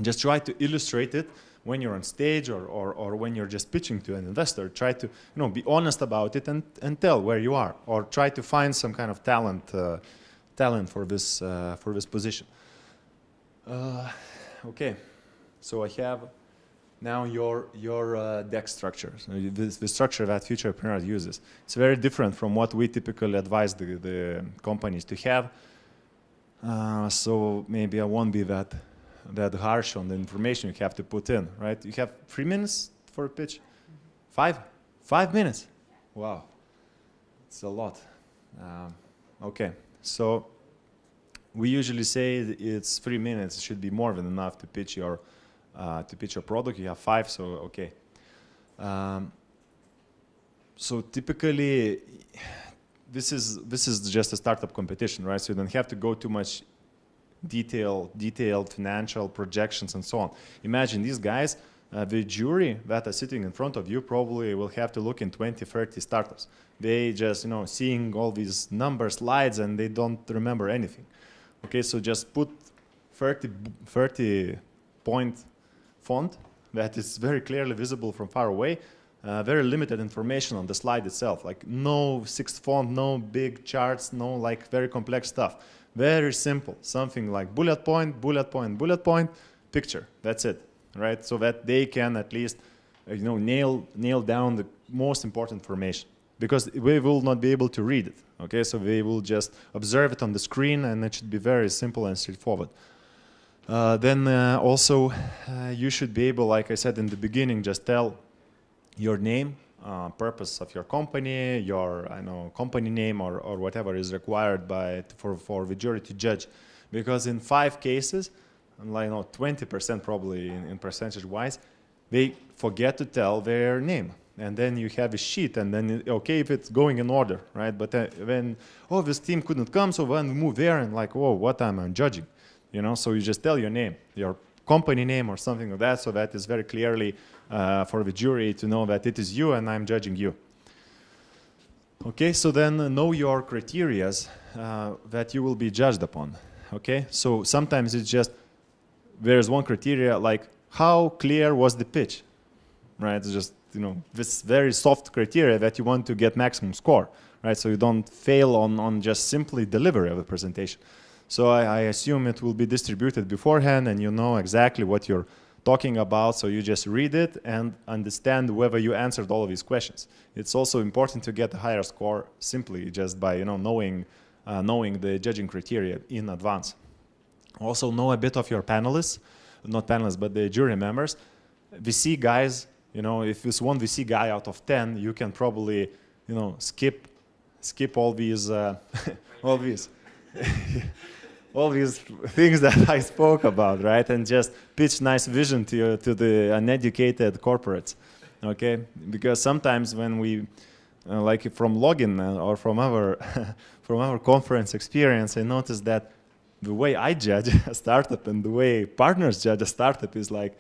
just try to illustrate it when you're on stage or when you're just pitching to an investor. Try to be honest about it and tell where you are, or try to find some kind of talent for this position. Okay, so I have now your deck structure. So the structure that Futurepreneurs uses. It's very different from what we typically advise the companies to have. So maybe I won't be that harsh on the information you have to put in, right? You have 3 minutes for a pitch? 5 minutes? Wow, it's a lot. Okay, so we usually say it's 3 minutes. It should be more than enough to pitch your product. You have 5, so okay. So typically, this is just a startup competition, right? So you don't have to go too much detailed financial projections and so on. Imagine these guys, the jury that are sitting in front of you probably will have to look in 20, 30 startups. They just, seeing all these number slides and they don't remember anything. Okay, so just put 30 point font that is very clearly visible from far away, very limited information on the slide itself, like no 6th font, no big charts, no like very complex stuff. Very simple, something like bullet point, bullet point, bullet point, picture. That's it, right? So that they can at least, nail down the most important information, because we will not be able to read it. Okay, so they will just observe it on the screen, and it should be very simple and straightforward. Then also, you should be able, like I said in the beginning, just tell your name, purpose of your company, your company name or whatever is required for the jury to judge. Because in 5 cases, like 20% probably in percentage wise, they forget to tell their name. And then you have a sheet, and then okay, if it's going in order, right? But when this team couldn't come, so when we move there and like, whoa, what am I judging? So you just tell your name, your company name or something like that, so that is very clearly for the jury to know that it is you and I'm judging you. Okay, so then know your criteria that you will be judged upon. Okay, so sometimes it's just there's one criteria like how clear was the pitch, right? It's just this very soft criteria that you want to get maximum score, right? So you don't fail on just simply delivery of the presentation. So I assume it will be distributed beforehand and you know exactly what you're talking about, so you just read it and understand whether you answered all of these questions. It's also important to get a higher score simply just by knowing the judging criteria in advance. Also know a bit of your panelists, not panelists, but the jury members. VC guys, if it's one VC guy out of 10, you can probably skip all these all these all these things that I spoke about, right? And just pitch nice vision to the uneducated corporates, okay? Because sometimes when we, like from login or from our from our conference experience, I noticed that the way I judge a startup and the way partners judge a startup is like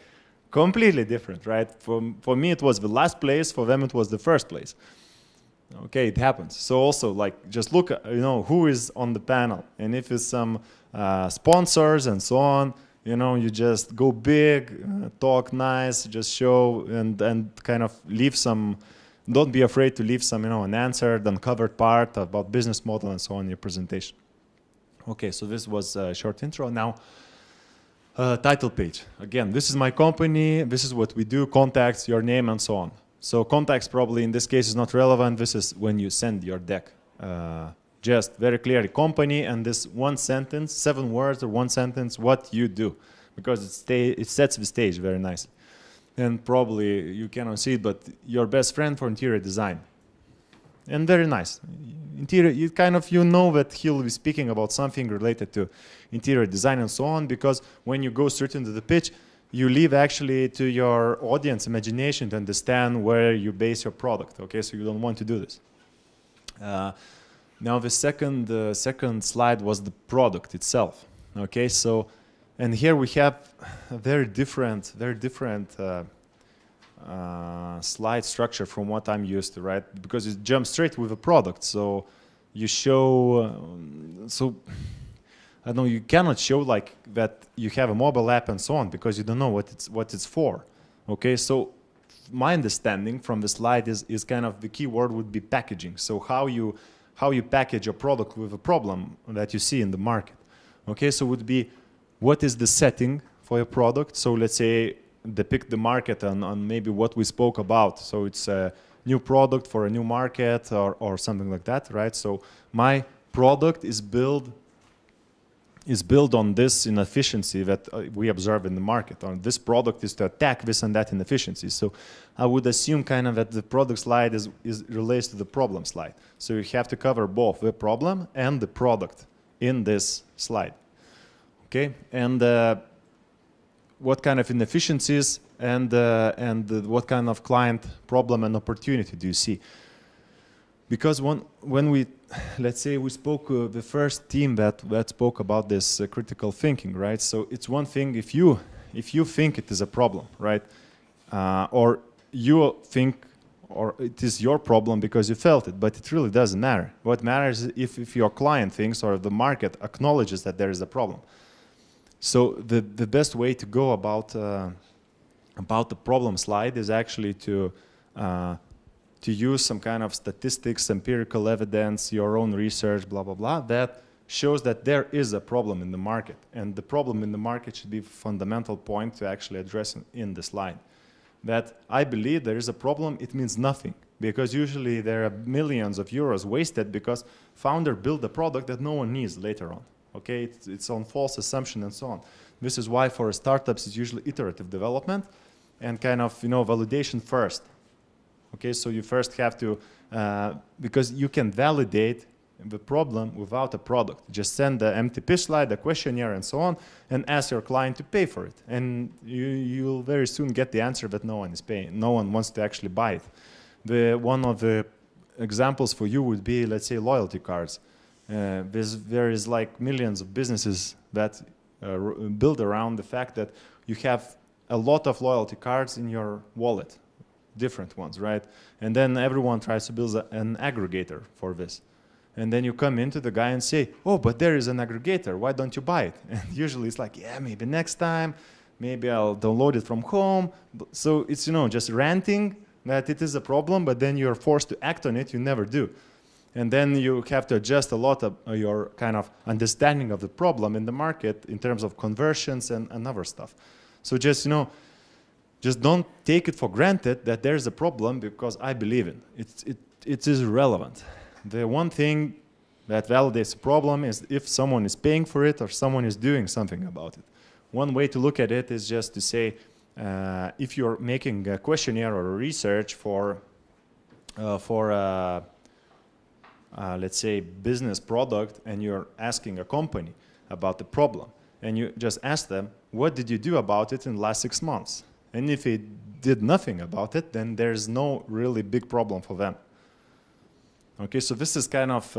completely different, right? For me, it was the last place. For them, it was the first place. Okay, it happens. So also, like, just look at, who is on the panel. And if it's some sponsors and so on, you just go big, talk nice, just show and kind of leave some, don't be afraid to leave some, an answered, uncovered part about business model and so on in your presentation. Okay, so this was a short intro. Now, title page. Again, this is my company, this is what we do, contacts, your name, and so on. So contacts probably in this case is not relevant. This is when you send your deck. Just very clearly company and this one sentence, 7 words or one sentence, what you do. Because it sets the stage very nicely. And probably you cannot see it, but your best friend for interior design. And very nice. Interior, you know that he'll be speaking about something related to interior design and so on, because when you go straight into the pitch, you leave actually to your audience imagination to understand where you base your product. Okay, so you don't want to do this. Now the second slide was the product itself. Okay, so and here we have a very different slide structure from what I'm used to, right? Because it jumps straight with a product. So you show I know you cannot show like that you have a mobile app and so on because you don't know what it's for. Okay, so my understanding from the slide is kind of the key word would be packaging. So how you package a product with a problem that you see in the market. Okay, so it would be what is the setting for your product. So let's say depict the market on maybe what we spoke about. So it's a new product for a new market or something like that, right? So my product is built on this inefficiency that we observe in the market. Or this product is to attack this and that inefficiency. So I would assume kind of that the product slide relates to the problem slide. So you have to cover both the problem and the product in this slide. Okay, and what kind of inefficiencies and what kind of client problem and opportunity do you see? Because when we, let's say we spoke the first team that spoke about this critical thinking, right? So it's one thing if you think it is a problem, right? Or you think, or it is your problem because you felt it, but it really doesn't matter. What matters is if your client thinks or the market acknowledges that there is a problem. So the best way to go about the problem slide is actually to use some kind of statistics, empirical evidence, your own research, blah, blah, blah, that shows that there is a problem in the market. And the problem in the market should be a fundamental point to actually address in the slide. That I believe there is a problem, it means nothing. Because usually there are millions of euros wasted because founder built a product that no one needs later on. Okay, it's on false assumption and so on. This is why for startups it's usually iterative development and kind of validation first. Okay, so you first have to, because you can validate the problem without a product. Just send the empty pitch slide, the questionnaire, and so on, and ask your client to pay for it. And you'll very soon get the answer that no one is paying. No one wants to actually buy it. One of the examples for you would be, let's say, loyalty cards. There is like millions of businesses that build around the fact that you have a lot of loyalty cards in your wallet, different ones, right? And then everyone tries to build an aggregator for this. And then you come into the guy and say, oh, but there is an aggregator, why don't you buy it? And usually it's like, yeah, maybe next time, maybe I'll download it from home. So it's, just ranting that it is a problem, but then you're forced to act on it, you never do. And then you have to adjust a lot of your kind of understanding of the problem in the market in terms of conversions and other stuff. So just, just don't take it for granted that there's a problem because I believe in it. It is relevant. The one thing that validates the problem is if someone is paying for it or someone is doing something about it. One way to look at it is just to say, if you're making a questionnaire or a research for let's say, business product, and you're asking a company about the problem, and you just ask them, what did you do about it in the last 6 months? And if it did nothing about it, then there's no really big problem for them. Okay, so this is kind of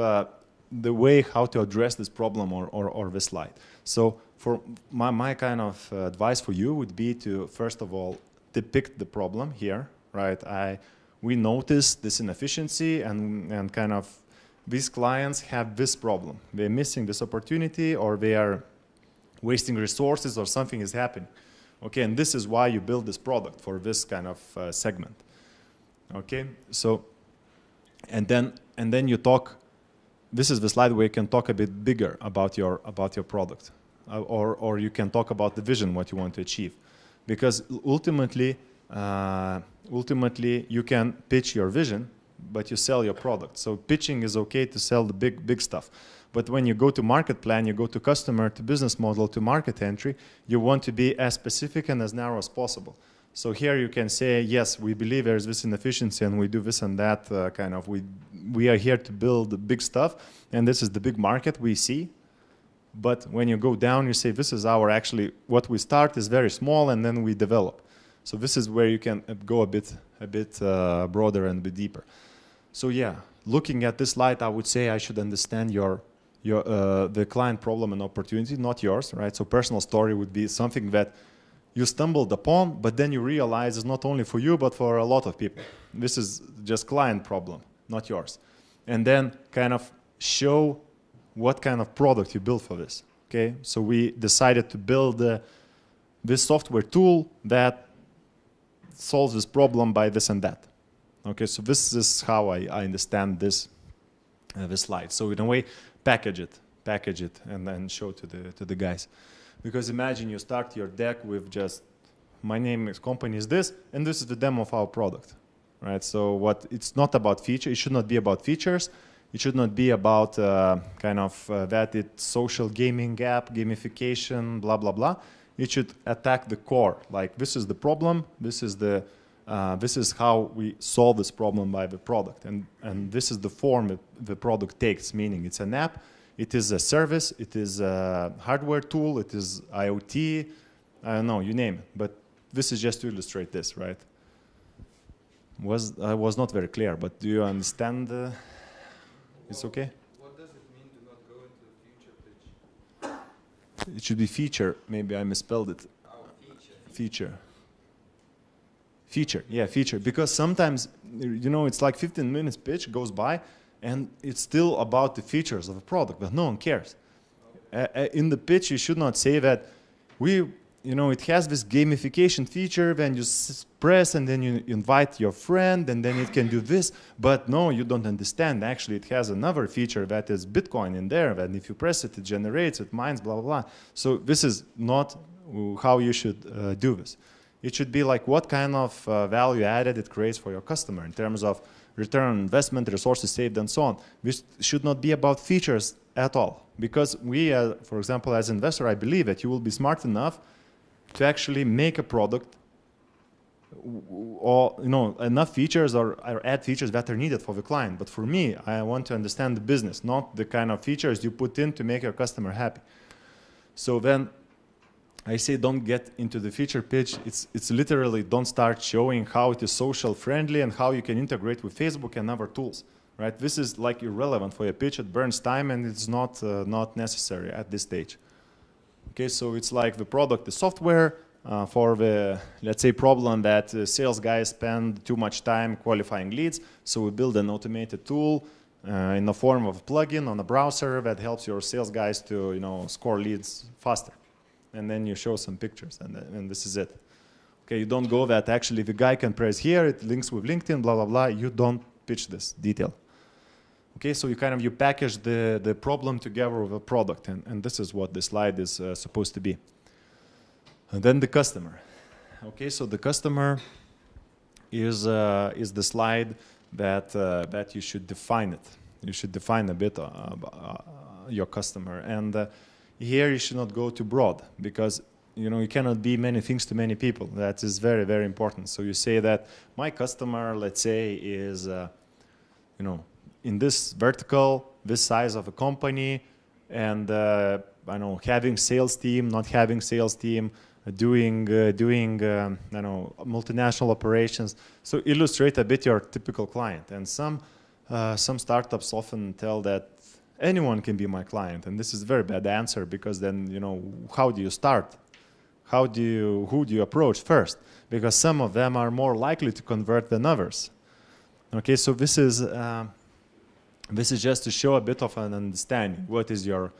the way how to address this problem or this slide. So for my kind of advice for you would be to, first of all, depict the problem here, right? We notice this inefficiency and kind of these clients have this problem. They're missing this opportunity or they are wasting resources or something is happening. Okay, and this is why you build this product for this kind of segment. Okay, so and then you talk. This is the slide where you can talk a bit bigger about your product, or you can talk about the vision, what you want to achieve, because ultimately you can pitch your vision, but you sell your product. So pitching is okay to sell the big stuff. But when you go to market plan, you go to customer, to business model, to market entry, you want to be as specific and as narrow as possible. So here you can say, yes, we believe there's this inefficiency and we do this and that kind of, we are here to build the big stuff and this is the big market we see. But when you go down, you say, this is actually, what we start is very small and then we develop. So this is where you can go a bit broader and a bit deeper. So yeah, looking at this slide, I would say I should understand the client problem and opportunity, not yours, right? So personal story would be something that you stumbled upon, but then you realize it's not only for you, but for a lot of people. This is just client problem, not yours. And then kind of show what kind of product you build for this, okay? So we decided to build this software tool that solves this problem by this and that. Okay, so this is how I understand this slide. So in a way, package it, and then show to the guys. Because imagine you start your deck with just, my name is company is this, and this is the demo of our product, right? So it's not about features. It should not be about features. It should not be about that it's social gaming app, gamification, blah blah blah. It should attack the core. Like this is the problem. This is how we solve this problem by the product, and this is the form the product takes. Meaning, it's an app. It is a service, it is a hardware tool, it is IoT, I don't know, you name it. But this is just to illustrate this, right? I was not very clear, but do you understand? It's okay? What does it mean to not go into the feature pitch? It should be feature, maybe I misspelled it. Oh, Feature, yeah, feature. Because sometimes, it's like 15 minutes pitch goes by, and it's still about the features of the product, but no one cares. In the pitch, you should not say that it has this gamification feature, then you press and then you invite your friend and then it can do this. But no, you don't understand. Actually, it has another feature that is Bitcoin in there, that if you press it, it generates, it mines, blah, blah, blah. So this is not how you should do this. It should be like what kind of value added it creates for your customer in terms of return on investment, resources saved, and so on. This should not be about features at all. Because we, for example, as an investor, I believe that you will be smart enough to actually make a product or enough features or add features that are needed for the client. But for me, I want to understand the business, not the kind of features you put in to make your customer happy. So then I say don't get into the feature pitch. It's literally don't start showing how it is social friendly and how you can integrate with Facebook and other tools. Right? This is like irrelevant for your pitch. It burns time and it's not necessary at this stage. Okay, so it's like the product, the software for the, let's say, problem that sales guys spend too much time qualifying leads. So we build an automated tool in the form of a plugin on a browser that helps your sales guys to score leads faster. And then you show some pictures, and this is it. Okay, you don't go that actually the guy can press here, it links with LinkedIn, blah blah blah. You don't pitch this detail. Okay, so you package the problem together with a product, and this is what the slide is supposed to be. And then the customer. Okay, so the customer is the slide that you should define it. You should define a bit your customer, and here you should not go too broad, because you cannot be many things to many people. That is very, very important. So you say that my customer, let's say, is in this vertical, this size of a company, and having sales team, not having sales team, doing multinational operations. So illustrate a bit your typical client. And some startups often tell that anyone can be my client, and this is a very bad answer, because then how do you start? Who do you approach first? Because some of them are more likely to convert than others. Okay, so this is just to show a bit of an understanding. What is your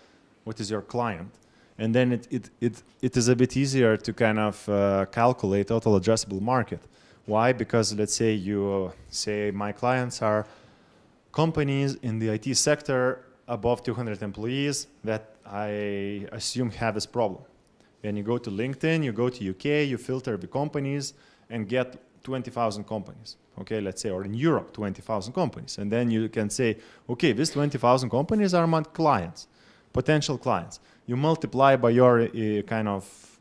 client? And then it is a bit easier to calculate total addressable market. Why? Because let's say you say my clients are companies in the IT sector above 200 employees that I assume have this problem. Then you go to LinkedIn, you go to UK, you filter the companies and get 20,000 companies. Okay, let's say, or in Europe, 20,000 companies. And then you can say, okay, these 20,000 companies are my clients, potential clients. You multiply by your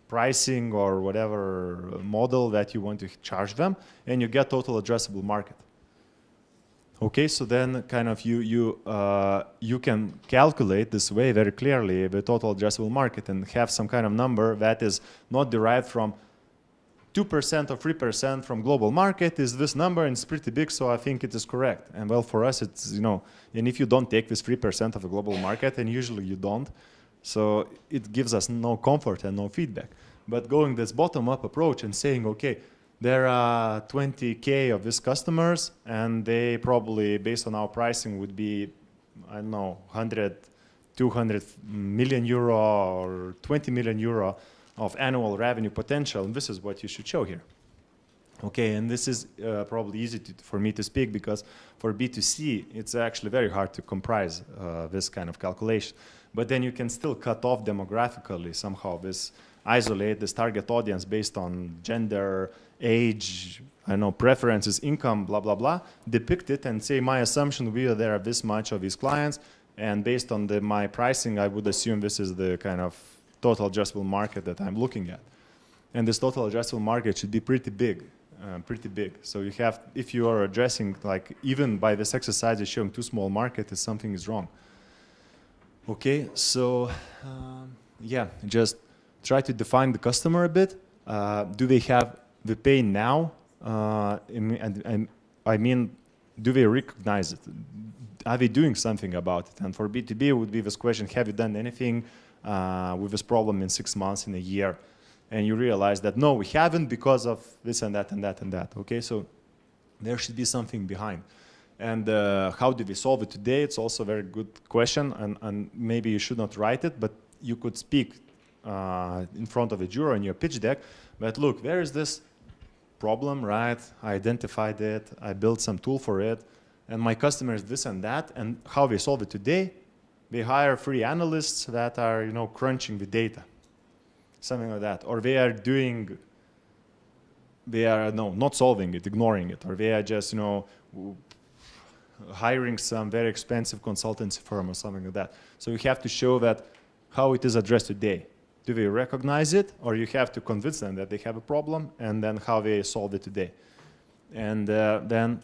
pricing or whatever model that you want to charge them, and you get total addressable market. Okay, so then you can calculate this way very clearly the total addressable market and have some kind of number that is not derived from 2% or 3% from global market is this number, and it's pretty big, so I think it is correct. And well, for us, it's, and if you don't take this 3% of the global market, and usually you don't, so it gives us no comfort and no feedback. But going this bottom-up approach and saying, okay, there are 20K of these customers, and they probably, based on our pricing, would be, I don't know, 100, 200 million euro or 20 million euro of annual revenue potential, and this is what you should show here. Okay, and this is probably easy for me to speak, because for B2C, it's actually very hard to comprise this kind of calculation. But then you can still cut off demographically somehow isolate this target audience based on gender, age, preferences, income, blah, blah, blah, depict it and say my assumption there are this much of these clients, and based on my pricing, I would assume this is the kind of total addressable market that I'm looking at. And this total addressable market should be pretty big. So you have, if you are addressing, even by this exercise you're showing too small market, something is wrong. Okay, so just try to define the customer a bit. Do they have the pain now? And I mean, do they recognize it? Are they doing something about it? And for B2B, it would be this question, have you done anything with this problem in 6 months, in a year? And you realize that, no, we haven't because of this and that and that and that. Okay, so there should be something behind. And how do we solve it today? It's also a very good question, and maybe you should not write it, but you could speak in front of a juror in your pitch deck. But look, there is this problem, right? I identified it, I built some tool for it, and my customer is this and that, and how we solve it today? They hire 3 analysts that are, crunching the data, something like that, or they are not solving it, ignoring it, or they are just, hiring some very expensive consultancy firm or something like that. So you have to show that how it is addressed today. Do they recognize it, or you have to convince them that they have a problem, and then how they solve it today? And then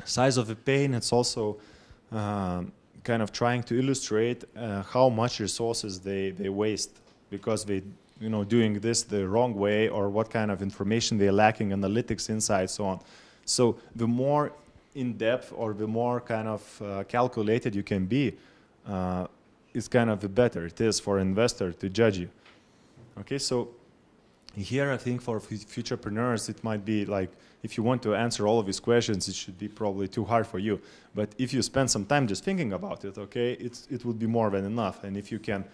size of the pain, it's also kind of trying to illustrate how much resources they waste because they doing this the wrong way, or what kind of information they're lacking, analytics, insights, so on. So the more in depth or the more kind of calculated you can be, is kind of the better it is for investor to judge you. Okay, so here I think for futurepreneurs it might be like, if you want to answer all of these questions, it should be probably too hard for you. But if you spend some time just thinking about it, okay, it would be more than enough. And if you can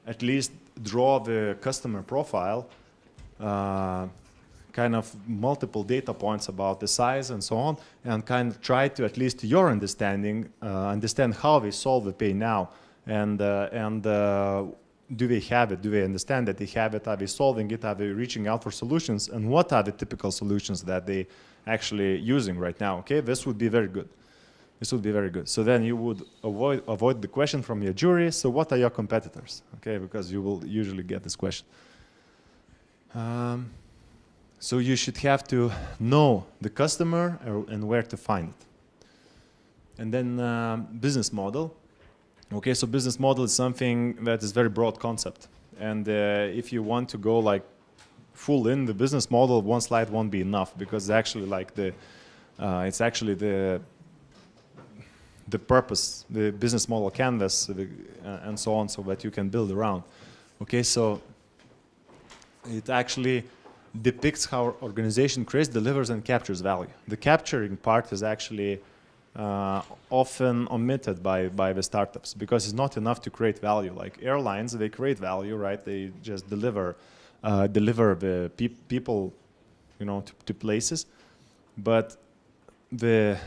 at least draw the customer profile, kind of multiple data points about the size and so on, and kind of try to, at least to your understanding, understand how they solve the pain now, and do they have it? Do they understand that they have it? Are they solving it? Are they reaching out for solutions? And what are the typical solutions that they actually using right now? Okay, this would be very good. This would be very good. So then you would avoid the question from your jury. So what are your competitors? Okay, because you will usually get this question. So you should have to know the customer and where to find it. And then business model. Okay, so business model is something that is very broad concept. And if you want to go like full in the business model, one slide won't be enough, because actually like it's actually the purpose, the business model canvas, and so on, so that you can build around. Okay, so it actually depicts how organization creates, delivers, and captures value. The capturing part is actually often omitted by the startups, because it's not enough to create value. Like airlines, they create value, right? They just deliver the people, to places. But the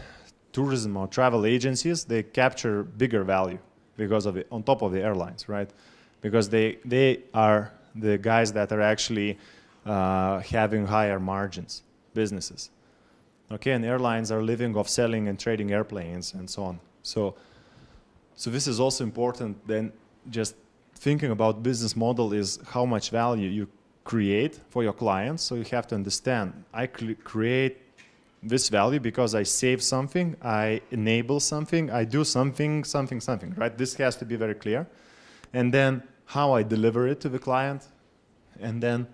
tourism or travel agencies, they capture bigger value because of it, on top of the airlines, right? Because they are the guys that are actually having higher margins, businesses. Okay, and airlines are living off selling and trading airplanes and so on. So this is also important. Then just thinking about business model is how much value you create for your clients. So you have to understand, I create this value because I save something, I enable something, I do something, right? This has to be very clear. And then how I deliver it to the client, and then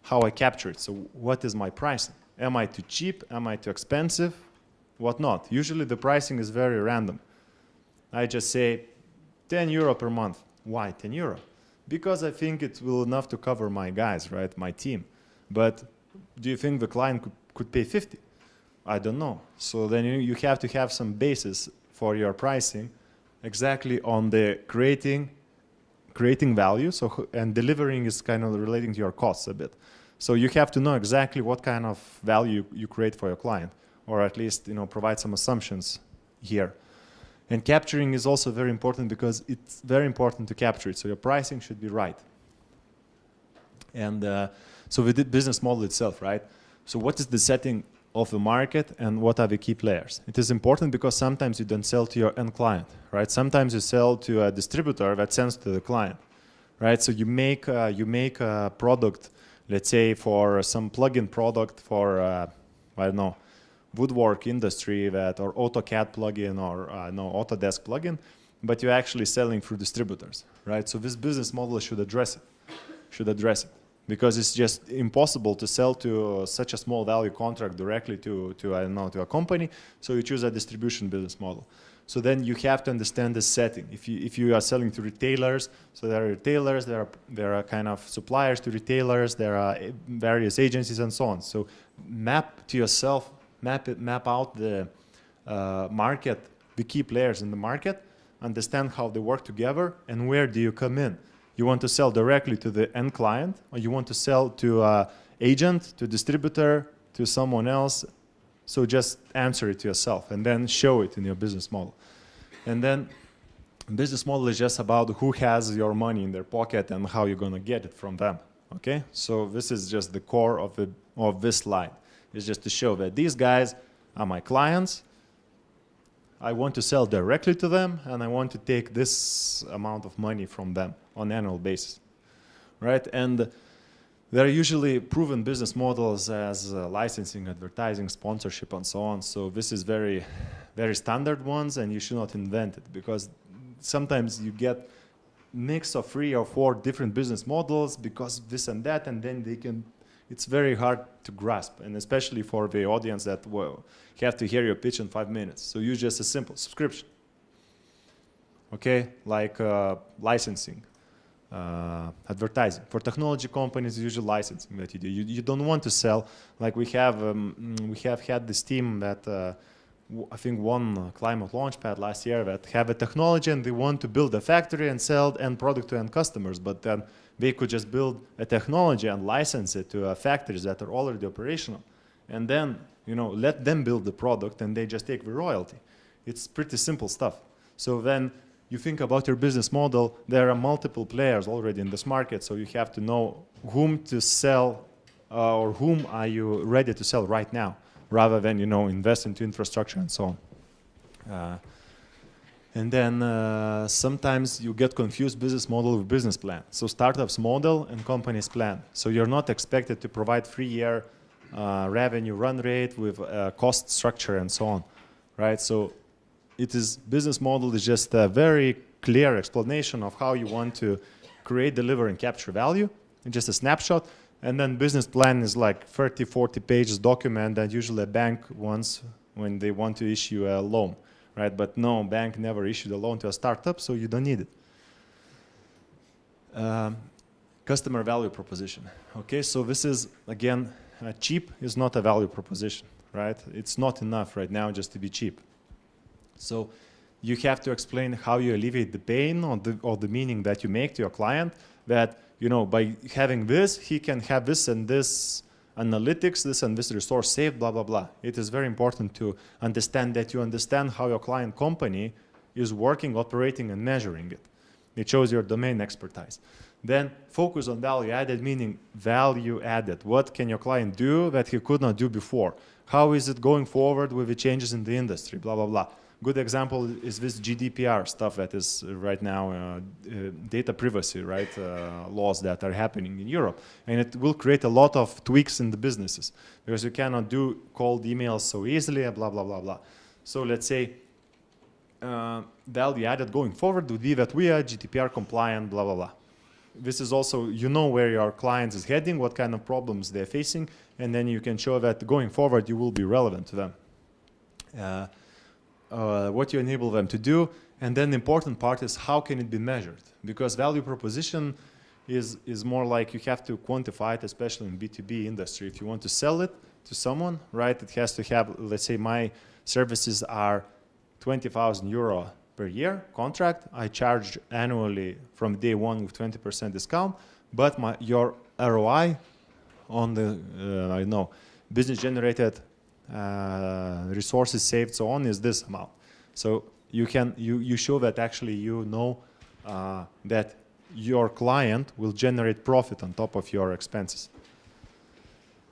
how I capture it. So what is my pricing? Am I too cheap? Am I too expensive? What not? Usually the pricing is very random. I just say 10 euro per month. Why 10 euro? Because I think it will enough to cover my guys, right? My team. But do you think the client could pay 50? I don't know. So then you have to have some basis for your pricing exactly on the creating value. So, and delivering is kind of relating to your costs a bit. So you have to know exactly what kind of value you create for your client, or at least provide some assumptions here. And capturing is also very important, because it's very important to capture it. So your pricing should be right. And so with the business model itself, right? So what is the setting of the market, and what are the key players? It is important because sometimes you don't sell to your end client, right? Sometimes you sell to a distributor that sends to the client, right? So you make a product, let's say for some plug-in product for, I don't know, woodwork industry, or AutoCAD plugin, or Autodesk plugin, but you're actually selling through distributors, right? So this business model should address it, because it's just impossible to sell to such a small value contract directly to a company. So you choose a distribution business model. So then you have to understand the setting. If you are selling to retailers, so there are retailers, there are kind of suppliers to retailers, there are various agencies and so on. So map to yourself, map out the market, the key players in the market, understand how they work together, and where do you come in. You want to sell directly to the end client, or you want to sell to an agent, to a distributor, to someone else. So just answer it to yourself, and then show it in your business model. And then business model is just about who has your money in their pocket and how you're going to get it from them. Okay, so this is just the core of this slide. It's just to show that these guys are my clients. I want to sell directly to them, and I want to take this amount of money from them on an annual basis. right? And there are usually proven business models as licensing, advertising, sponsorship, and so on. So this is very, very standard ones, and you should not invent it, because sometimes you get mix of 3 or 4 different business models because this and that, and then they can, it's very hard to grasp, and especially for the audience that have to hear your pitch in 5 minutes. So use just a simple subscription, okay, like licensing, advertising. For technology companies, usually licensing that you do. You don't want to sell, like we have had this team that I think won Climate Launchpad last year that have a technology and they want to build a factory and sell end product to end customers, but then they could just build a technology and license it to factories that are already operational, and then let them build the product and they just take the royalty. It's pretty simple stuff. So then you think about your business model, there are multiple players already in this market, so you have to know whom to sell or whom are you ready to sell right now, rather than invest into infrastructure and so on. And then sometimes you get confused business model with business plan. So startups model and companies plan. So you're not expected to provide 3-year revenue run rate with cost structure and so on, right? So business model is just a very clear explanation of how you want to create, deliver, and capture value, and just a snapshot. And then business plan is like 30, 40 pages document that usually a bank wants when they want to issue a loan, right? But no, bank never issued a loan to a startup, so you don't need it. Customer value proposition. Okay, so this is, again, cheap is not a value proposition, right? It's not enough right now just to be cheap. So you have to explain how you alleviate the pain or the meaning that you make to your client, that by having this, he can have this and this analytics, this and this resource saved, blah, blah, blah. It is very important to understand that you understand how your client company is working, operating, and measuring it. It shows your domain expertise. Then focus on value added, meaning value added. What can your client do that he could not do before? How is it going forward with the changes in the industry, blah, blah, blah. Good example is this GDPR stuff that is right now, data privacy, right, laws that are happening in Europe. And it will create a lot of tweaks in the businesses because you cannot do cold emails so easily, blah, blah, blah, blah. So let's say value added going forward would be that we are GDPR compliant, blah, blah, blah. This is also, where your client is heading, what kind of problems they're facing, and then you can show that going forward you will be relevant to them. What you enable them to do, and then the important part is how can it be measured, because value proposition is more like you have to quantify it, especially in B2B industry. If you want to sell it to someone, right, it has to have, let's say my services are 20,000 euro per year contract. I charge annually from day one with 20% discount, but your ROI on the business generated resources saved, so on, is this amount. So you show that actually that your client will generate profit on top of your expenses.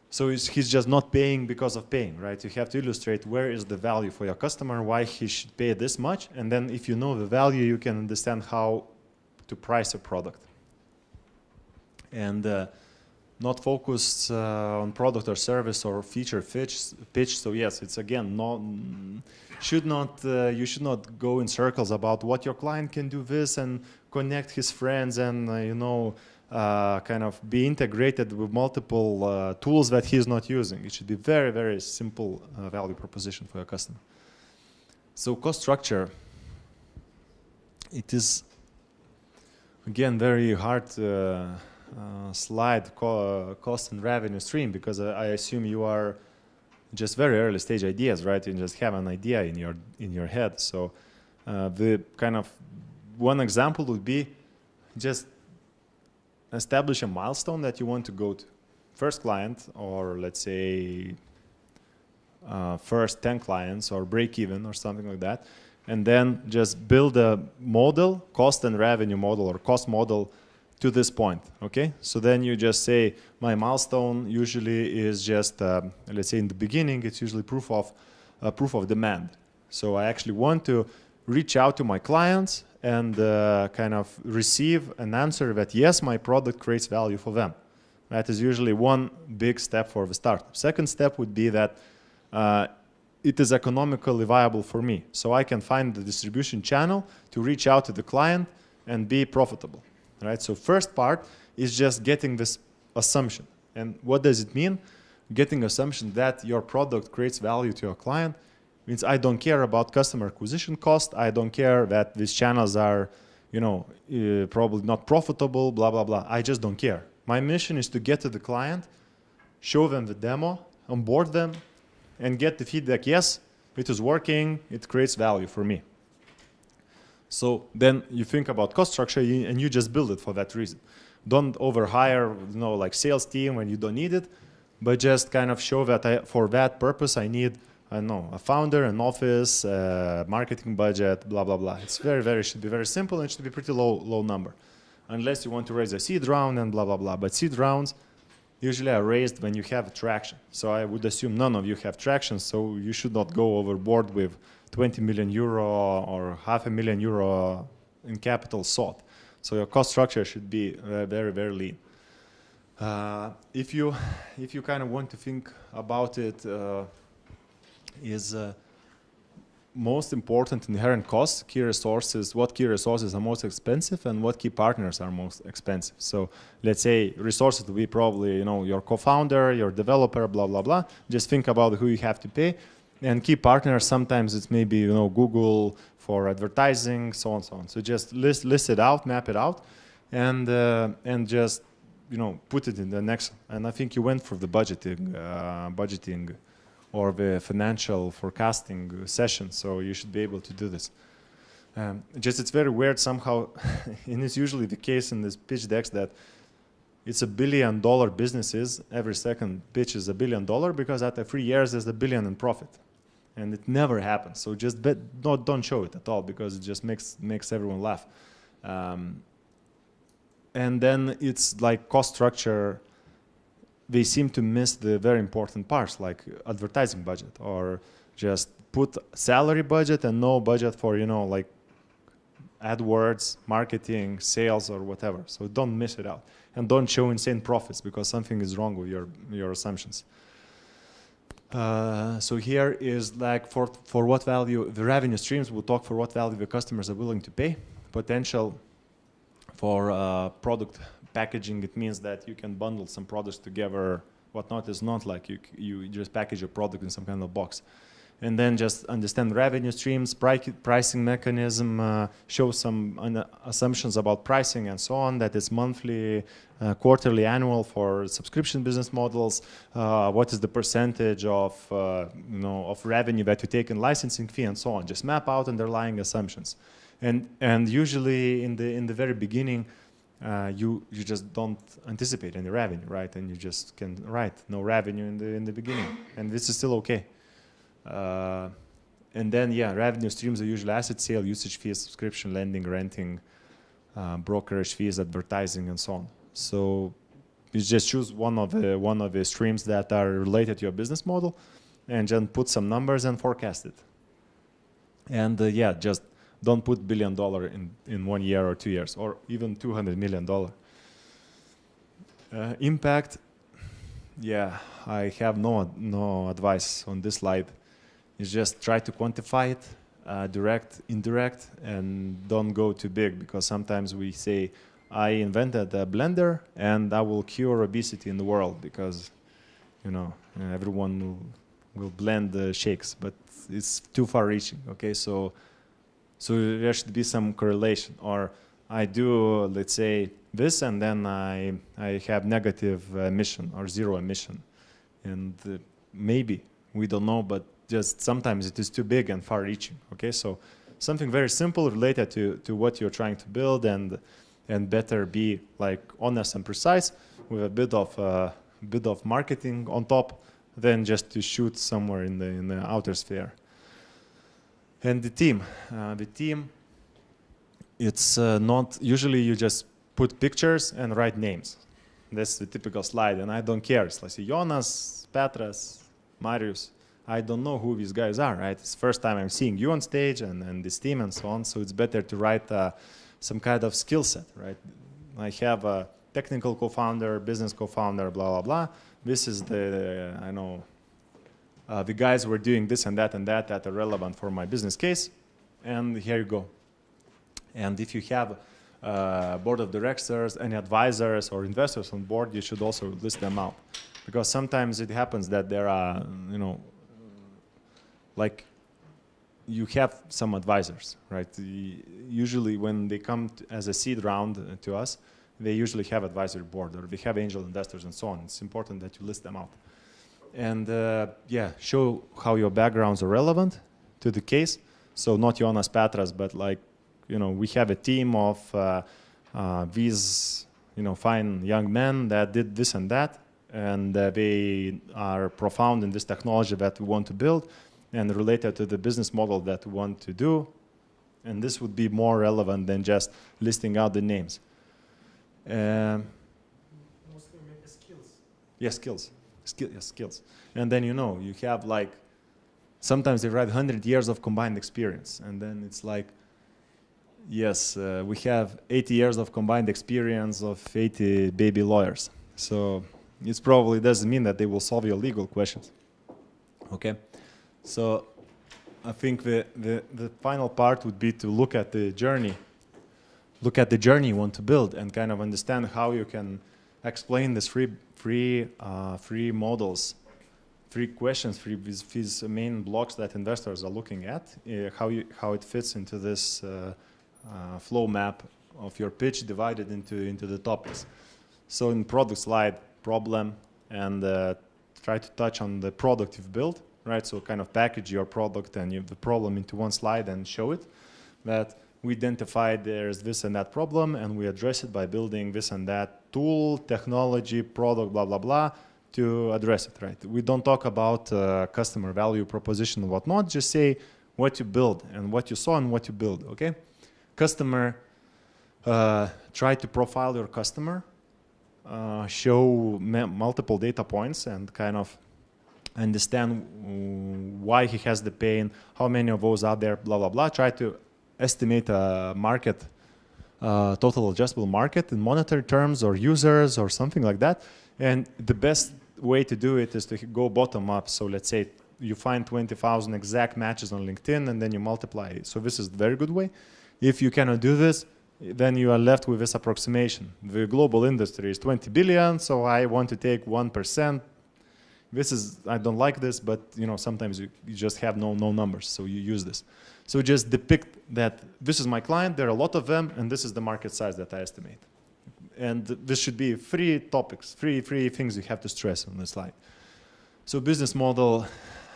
So he's just not paying because of paying, right? You have to illustrate where is the value for your customer, why he should pay this much, and then if you know the value, you can understand how to price a product. And not focused on product or service or feature pitch. So yes, it's again you should not go in circles about what your client can do this and connect his friends and kind of be integrated with multiple tools that he's not using. It should be very, very simple value proposition for your customer. So cost structure, it is again very hard slide cost and revenue stream, because I assume you are just very early stage ideas, right? You just have an idea in your head. So the kind of one example would be just establish a milestone that you want to go to. First client, or let's say first 10 clients, or break even or something like that, and then just build a model, cost and revenue model or cost model to this point, okay? So then you just say, my milestone usually is just, let's say in the beginning, it's usually proof of demand. So I actually want to reach out to my clients and kind of receive an answer that yes, my product creates value for them. That is usually one big step for the startup. Second step would be that it is economically viable for me. So I can find the distribution channel to reach out to the client and be profitable, right? So first part is just getting this assumption. And what does it mean? Getting assumption that your product creates value to your client means I don't care about customer acquisition cost. I don't care that these channels are, probably not profitable, blah, blah, blah. I just don't care. My mission is to get to the client, show them the demo, onboard them, and get the feedback, yes, it is working, it creates value for me. So then you think about cost structure and you just build it for that reason. Don't overhire, like sales team when you don't need it, but just kind of show that for that purpose I need, a founder, an office, marketing budget, blah, blah, blah. It's should be very simple and it should be pretty low number. Unless you want to raise a seed round and blah, blah, blah. But seed rounds usually are raised when you have traction. So I would assume none of you have traction, so you should not go overboard with 20 million euro or €500,000 in capital sought. So your cost structure should be very, very lean. If you kind of want to think about it, is most important inherent costs, key resources, what key resources are most expensive and what key partners are most expensive. So let's say resources will be probably, your co-founder, your developer, blah, blah, blah. Just think about who you have to pay. And key partners, sometimes it's maybe, Google for advertising, so on, so on. So just list it out, map it out, and just, put it in the next. And I think you went for the budgeting or the financial forecasting session, so you should be able to do this. Just it's very weird somehow, and it's usually the case in these pitch decks that it's $1 billion businesses, every second pitch is $1 billion because after 3 years there's $1 billion in profit. And it never happens, so just don't show it at all because it just makes everyone laugh. And then it's like cost structure, they seem to miss the very important parts like advertising budget or just put salary budget and no budget for, like AdWords, marketing, sales or whatever. So don't miss it out and don't show insane profits because something is wrong with your assumptions. So here is like for what value the revenue streams will talk for what value the customers are willing to pay. Potential for product packaging, it means that you can bundle some products together. Whatnot is not like you just package a product in some kind of box. And then just understand revenue streams, pricing mechanism, show some assumptions about pricing and so on, that is monthly, quarterly, annual for subscription business models. What is the percentage of revenue that you take in licensing fee and so on. Just map out underlying assumptions. And usually in the very beginning, you just don't anticipate any revenue, right? And you just can write no revenue in the beginning, and this is still okay. And then revenue streams are usually asset sale, usage fees, subscription, lending, renting, brokerage fees, advertising, and so on. So you just choose one of the streams that are related to your business model, and then put some numbers and forecast it. And just don't put $1 billion in 1 year or 2 years, or even $200 million. Impact, I have no advice on this slide. It's just try to quantify it, direct, indirect, and don't go too big, because sometimes we say, I invented a blender and I will cure obesity in the world because, everyone will blend the shakes, but it's too far reaching, okay? So there should be some correlation. Or I do, let's say, this, and then I have negative emission or zero emission. And maybe, we don't know, but just sometimes it is too big and far reaching, okay? So something very simple related to what you're trying to build, and better be like honest and precise with a bit of marketing on top than just to shoot somewhere in the outer sphere. And the team, it's not, usually you just put pictures and write names. That's the typical slide, and I don't care. It's like Jonas, Petras, Marius. I don't know who these guys are, right? It's the first time I'm seeing you on stage and this team and so on. So it's better to write some kind of skill set, right? I have a technical co-founder, business co-founder, blah, blah, blah. This is the, I know, the guys were doing this and that that are relevant for my business case. And here you go. And if you have board of directors, any advisors or investors on board, you should also list them out. Because sometimes it happens that there are, you know, like you have some advisors, right? Usually when they come as a seed round to us, they usually have advisory board or they have angel investors and so on. It's important that you list them out. And yeah, show how your backgrounds are relevant to the case. So not Jonas Petras, but like, you know, we have a team of these, you know, fine young men that did this and that, and they are profound in this technology that we want to build and related to the business model that we want to do. And this would be more relevant than just listing out the names. Mostly maybe skills. Yes, skills. Yes, skills. And then, you know, you have like, sometimes they write 100 years of combined experience. And then it's like, yes, we have 80 years of combined experience of 80 baby lawyers. So it probably doesn't mean that they will solve your legal questions. Okay. So I think the final part would be to look at the journey. Look at the journey you want to build and kind of understand how you can explain these three models, three questions, these main blocks that investors are looking at, how it fits into this flow map of your pitch divided into the topics. So in product slide, problem, and try to touch on the product you've built, right? So kind of package your product and the problem into one slide and show it. That we identified there's this and that problem, and we address it by building this and that tool, technology, product, blah, blah, blah, to address it, right? We don't talk about customer value proposition and whatnot, just say what you build and what you saw and what you build, okay? Customer, try to profile your customer, show multiple data points and kind of understand why he has the pain, how many of those are there, blah, blah, blah. Try to estimate a market, total addressable market in monetary terms or users or something like that. And the best way to do it is to go bottom up. So let's say you find 20,000 exact matches on LinkedIn and then you multiply it. So this is a very good way. If you cannot do this, then you are left with this approximation. The global industry is 20 billion, so I want to take 1%. This is, I don't like this, but you know, sometimes you just have no numbers, so you use this. So just depict that this is my client, there are a lot of them, and this is the market size that I estimate. And this should be 3 topics, three things you have to stress on the slide. So business model,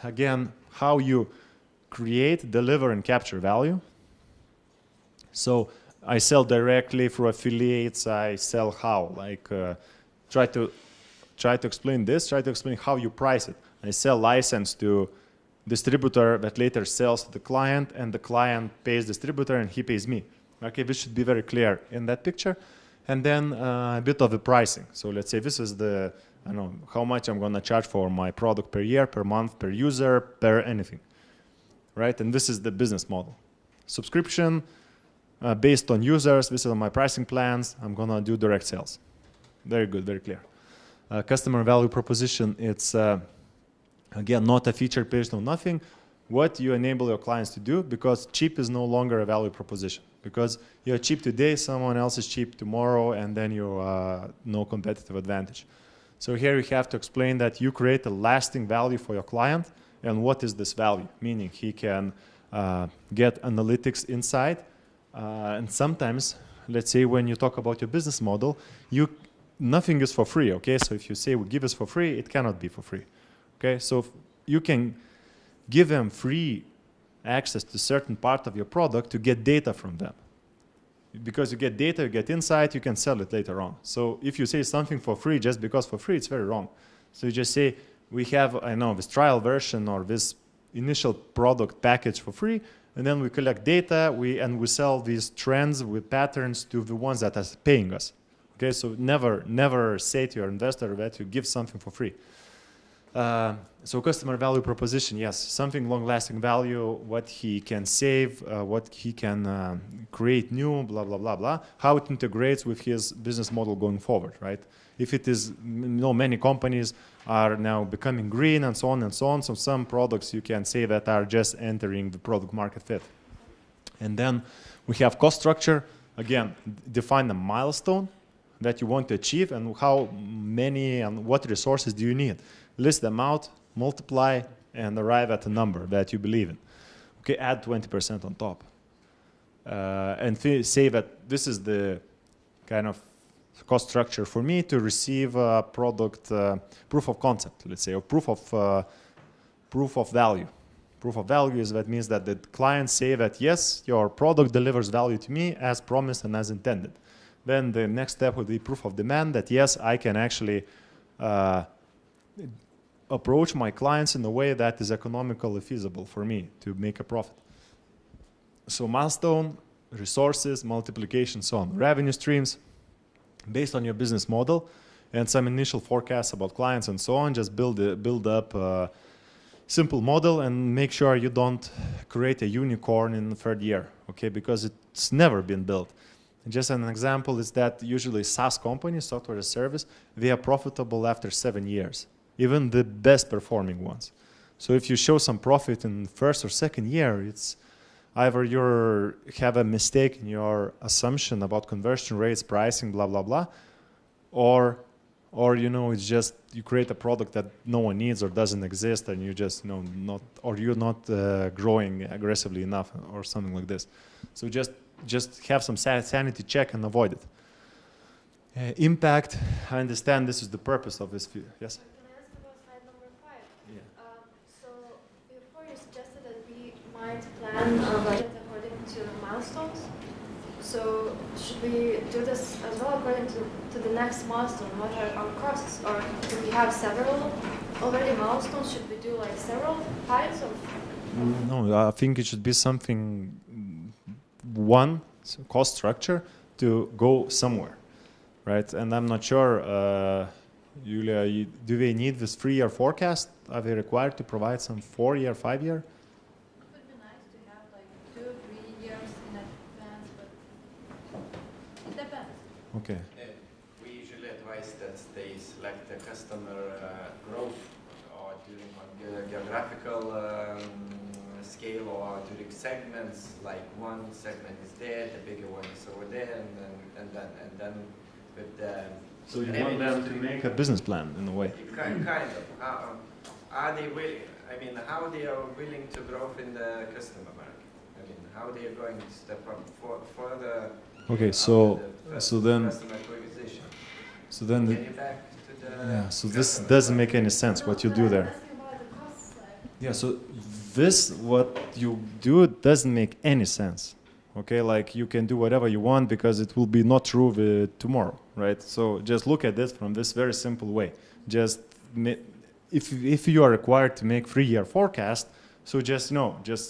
again, how you create, deliver, and capture value. So I sell directly through affiliates, I sell how? Like try to explain this, try to explain how you price it. I sell license to distributor that later sells to the client, and the client pays distributor and he pays me. Okay, this should be very clear in that picture. And then a bit of the pricing. So let's say this is the, I don't know, how much I'm gonna charge for my product per year, per month, per user, per anything, right? And this is the business model. Subscription based on users, this is my pricing plans, I'm gonna do direct sales. Very good, very clear. Customer value proposition, it's again, not a feature page, no nothing. What you enable your clients to do, because cheap is no longer a value proposition. Because you're cheap today, someone else is cheap tomorrow, and then you no competitive advantage. So here you have to explain that you create a lasting value for your client, and what is this value? Meaning he can get analytics insight, and sometimes, let's say when you talk about your business model, nothing is for free, okay? So if you say we give us for free, it cannot be for free. Okay, so you can give them free access to certain part of your product to get data from them. Because you get data, you get insight, you can sell it later on. So if you say something for free just because for free, it's very wrong. So you just say, we have, I know, this trial version or this initial product package for free, and then we collect data, and we sell these trends with patterns to the ones that are paying us. Okay, so never say to your investor that you give something for free. So customer value proposition, yes, something long-lasting value, what he can save, what he can create new, blah, blah, blah, blah, how it integrates with his business model going forward, right? If it is, many companies are now becoming green and so on and so on, so some products you can say that are just entering the product market fit. And then we have cost structure, again, define a milestone that you want to achieve and how many and what resources do you need. List them out, multiply, and arrive at a number that you believe in. Okay, add 20% on top. And say that this is the kind of cost structure for me to receive a product proof of concept, let's say, or proof of value. Proof of value is that means that the clients say that yes, your product delivers value to me as promised and as intended. Then the next step would be proof of demand that yes, I can actually approach my clients in a way that is economically feasible for me to make a profit. So milestone, resources, multiplication, so on. Revenue streams based on your business model and some initial forecasts about clients and so on. Just build up a simple model and make sure you don't create a unicorn in the third year, okay? Because it's never been built. And just an example is that usually SaaS companies, software as a service, they are profitable after 7 years, even the best performing ones. So if you show some profit in the first or second year, it's either you have a mistake in your assumption about conversion rates, pricing, blah, blah, blah, or it's just you create a product that no one needs or doesn't exist and you just, you're not growing aggressively enough or something like this. So just have some sanity check and avoid it. Impact, I understand this is the purpose of this. Yes? Can I ask about slide number 5? Yeah. So before you suggested that we might plan our budget according to milestones. So should we do this as well according to the next milestone? What are our costs? Or do we have several already milestones? Should we do like several piles of? No, I think it should be something, one cost structure to go somewhere, right? And I'm not sure, Julia, do they need this 3-year forecast? Are they required to provide some 4-year, 5-year? It would be nice to have like 2 or 3 years in advance, but it depends. Okay. We usually advise that they select the customer growth or during on geographical scale or during segments, like one segment is there, the bigger one is over there, and then with the. So you want them to make a business plan in a way. Kind of. Are they willing? I mean, how they are willing to grow in the customer market? I mean, how they are going to step up further. Okay, so then. Customer acquisition. So then. Back to the yeah. So this doesn't make any sense. What you do there. Yeah. So this what you do doesn't make any sense. Okay, like you can do whatever you want because it will be not true tomorrow, right? So just look at this from this very simple way. Just if you are required to make 3-year forecast, so just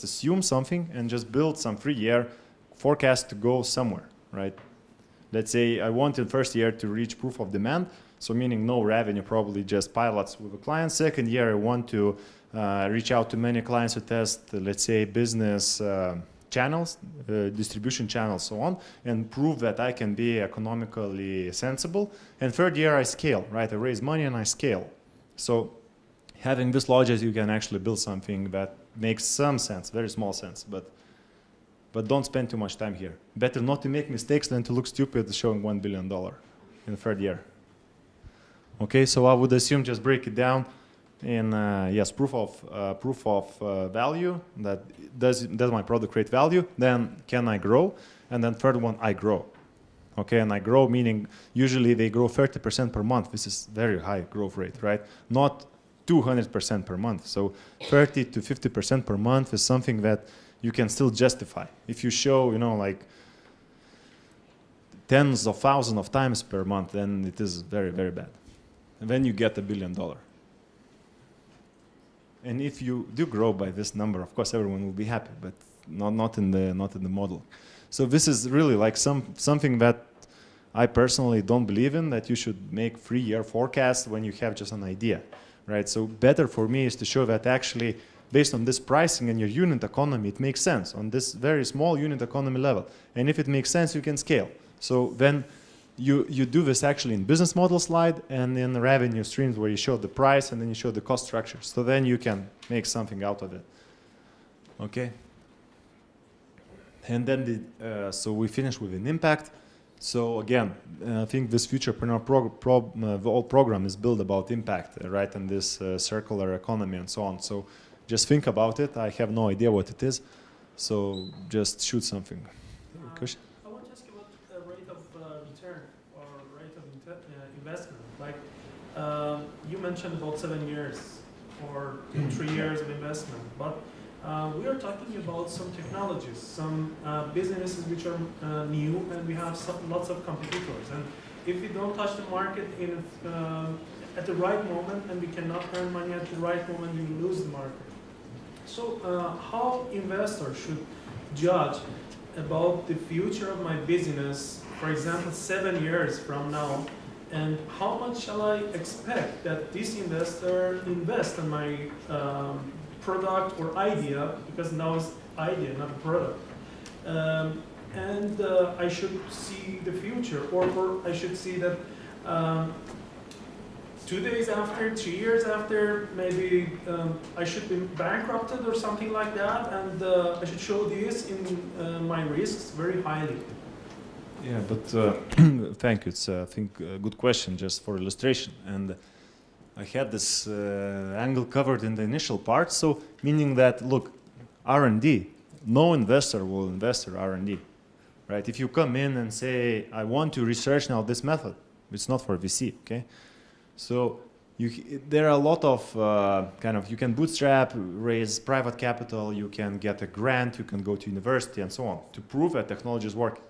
assume something and just build some 3-year forecast to go somewhere, right? Let's say I want in first year to reach proof of demand, so meaning no revenue, probably just pilots with the client. Second year I want to reach out to many clients to test, let's say, business channels, distribution channels, so on, and prove that I can be economically sensible. And third year I scale, right? I raise money and I scale. So having this logic, you can actually build something that makes some sense, very small sense, but don't spend too much time here. Better not to make mistakes than to look stupid showing $1 billion in the third year. Okay, so I would assume just break it down in yes, proof of value, that does my product create value, then can I grow, and then third one, I grow. Okay, and I grow meaning usually they grow 30% per month. This is very high growth rate, right? Not 200% per month. So 30 to 50% per month is something that you can still justify. If you show, like tens of thousands of times per month, then it is very, very bad. And then you get $1 billion. And if you do grow by this number, of course, everyone will be happy, but not in the model. So this is really like something that I personally don't believe in, that you should make 3-year forecasts when you have just an idea. right? So better for me is to show that actually based on this pricing and your unit economy, it makes sense on this very small unit economy level. And if it makes sense, you can scale. So then you do this actually in business model slide and in the revenue streams where you show the price and then you show the cost structure. So then you can make something out of it. Okay. And then so we finish with an impact. So again, I think this Futurepreneur the whole program is built about impact, right? And this circular economy and so on. So just think about it. I have no idea what it is. So just shoot something. Question? I want to ask you about the rate of return or rate of investment. Like you mentioned about 7 years or 3 years of investment, but we are talking about some technologies, some businesses which are new, and we have lots of competitors. And if we don't touch the market at the right moment, and we cannot earn money at the right moment, we lose the market. So how investors should judge about the future of my business, for example, 7 years from now, and how much shall I expect that this investor invest in my product or idea, because now it's idea, not a product. And I should see the future, or I should see that 2 days after, 3 years after, maybe I should be bankrupted or something like that, and I should show this in my risks very highly. Yeah, but thank you. It's, I think, a good question just for illustration. And I had this angle covered in the initial part. So meaning that, look, R&D, no investor will invest in R&D, right? If you come in and say, I want to research now this method, it's not for VC, okay? So there are a lot of you can bootstrap, raise private capital, you can get a grant, you can go to university and so on to prove that technology is working.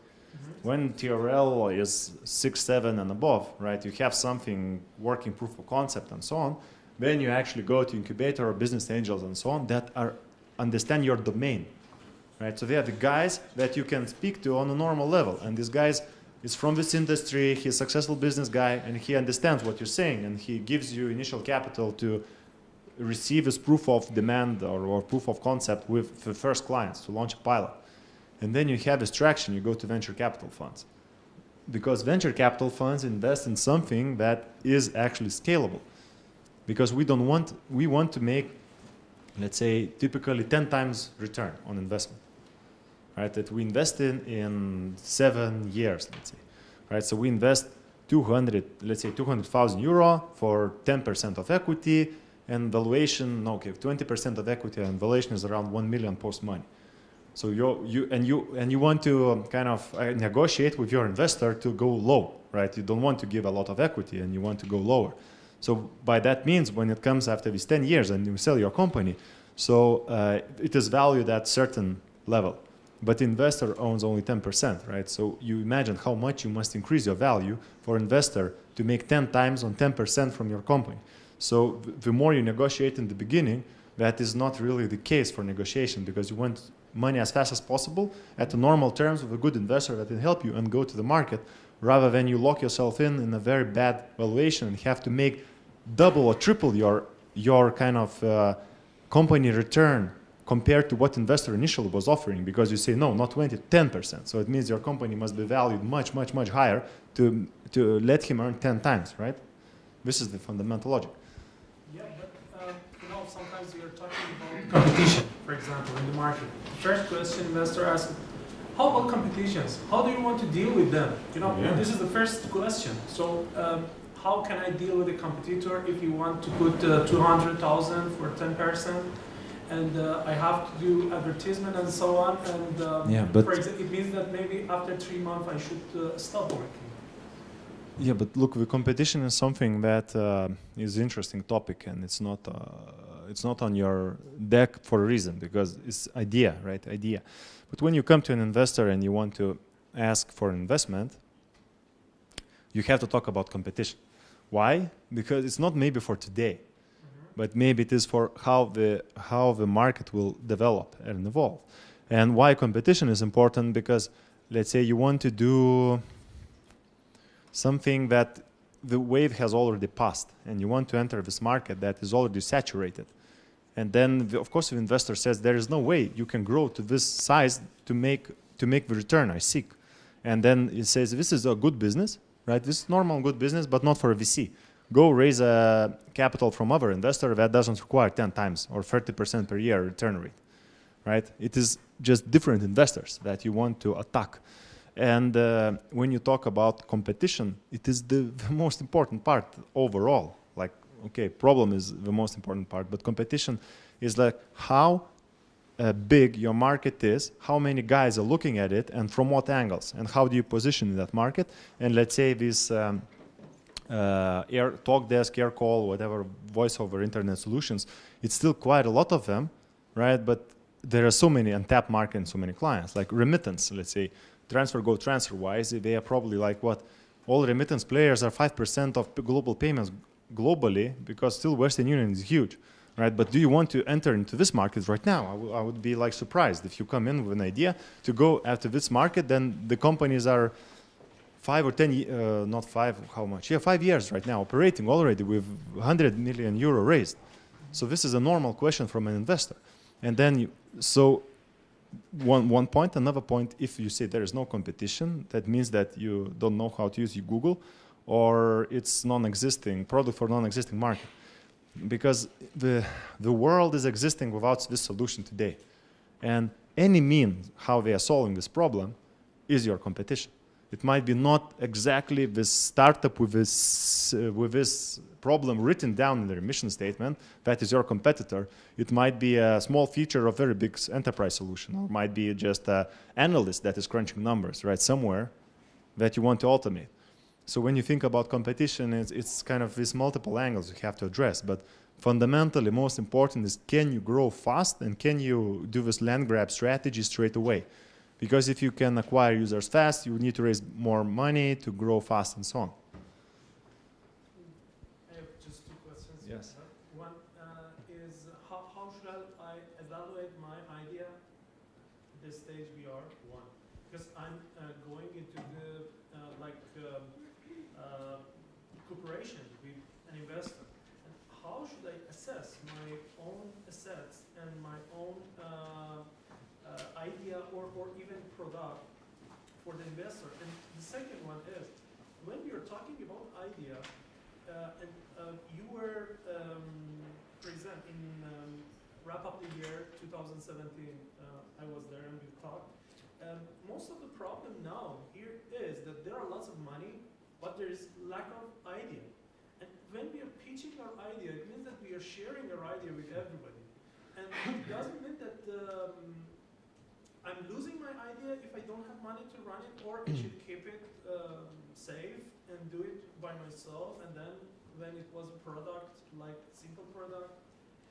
When TRL is 6, 7 and above, right, you have something working proof of concept and so on, then you actually go to incubator or business angels and so on that understand your domain, right? So they are the guys that you can speak to on a normal level. And this guy is from this industry, he's a successful business guy, and he understands what you're saying, and he gives you initial capital to receive as proof of demand or proof of concept with the first clients to launch a pilot. And then you have this traction, you go to venture capital funds. Because venture capital funds invest in something that is actually scalable. Because we want to make, let's say, typically 10 times return on investment. Right, that we invest in 7 years, let's say. Right, so we invest 200,000 euro for 10% of equity, and valuation, 20% of equity and valuation is around 1 million post money. So you want to kind of negotiate with your investor to go low, right? You don't want to give a lot of equity and you want to go lower. So by that means, when it comes after these 10 years and you sell your company, so it is valued at certain level, but the investor owns only 10%, right? So you imagine how much you must increase your value for investor to make 10 times on 10% from your company. So the more you negotiate in the beginning, that is not really the case for negotiation, because you want money as fast as possible at the normal terms with a good investor that can help you and go to the market, rather than you lock yourself in a very bad valuation and have to make double or triple your kind of company return compared to what investor initially was offering, because you say, no, not 20, 10%. So it means your company must be valued much, much, much higher to let him earn 10 times, right? This is the fundamental logic. Yeah, but sometimes we are talking about competition, for example, in the market. First question investor asks, how about competitions? How do you want to deal with them? This is the first question. So how can I deal with a competitor if you want to put 200,000 for 10%? And I have to do advertisement and so on. And for example, it means that maybe after 3 months I should stop working. Yeah, but look, the competition is something that is an interesting topic, and it's not on your deck for a reason, because it's idea, right? Idea. But when you come to an investor and you want to ask for investment, you have to talk about competition. Why? Because it's not maybe for today, but maybe it is for how the market will develop and evolve. And why competition is important? Because let's say you want to do something that the wave has already passed, and you want to enter this market that is already saturated. And then, of course, the investor says there is no way you can grow to this size to make the return I seek. And then it says this is a good business, right? This is normal good business, but not for a VC. Go raise a capital from other investor that doesn't require 10 times or 30% per year return rate, right? It is just different investors that you want to attack. And when you talk about competition, it is the most important part overall. Like, okay, problem is the most important part, but competition is like how big your market is, how many guys are looking at it, and from what angles, and how do you position in that market. And let's say this talk desk, air call, whatever, voice over internet solutions, it's still quite a lot of them, right? But there are so many untapped market and so many clients, like remittance, let's say, TransferWise, they are probably like what? All remittance players are 5% of global payments globally, because still Western Union is huge, right? But do you want to enter into this market right now? I would be like surprised if you come in with an idea to go after this market, then the companies are 5 or 10, not 5, how much? Yeah, 5 years right now operating already with 100 million euro raised. So this is a normal question from an investor. And then, one point, another point, if you say there is no competition, that means that you don't know how to use Google, or it's non-existing product for non-existing market. Because the world is existing without this solution today. And any means how they are solving this problem is your competition. It might be not exactly this startup with this problem written down in their mission statement that is your competitor. It might be a small feature of very big enterprise solution, or might be just an analyst that is crunching numbers, right, somewhere that you want to automate. So when you think about competition, it's kind of these multiple angles you have to address. But fundamentally, most important is, can you grow fast, and can you do this land grab strategy straight away? Because if you can acquire users fast, you need to raise more money to grow fast and so on. I have just 2 questions. Yes. One is how should I evaluate my idea at this stage we are? One, because I'm going into the cooperation with an investor. And how should I assess my own assets and my own idea or even product for the investor? And the second one is, when you're talking about idea, and you were present in wrap up the year 2017, I was there and we talked. Most of the problem now here is that there are lots of money, but there is lack of idea. And when we are pitching our idea, it means that we are sharing our idea with everybody. And it doesn't mean that I'm losing my idea if I don't have money to run it, or I should keep it safe and do it by myself, and then when it was a product, like simple product,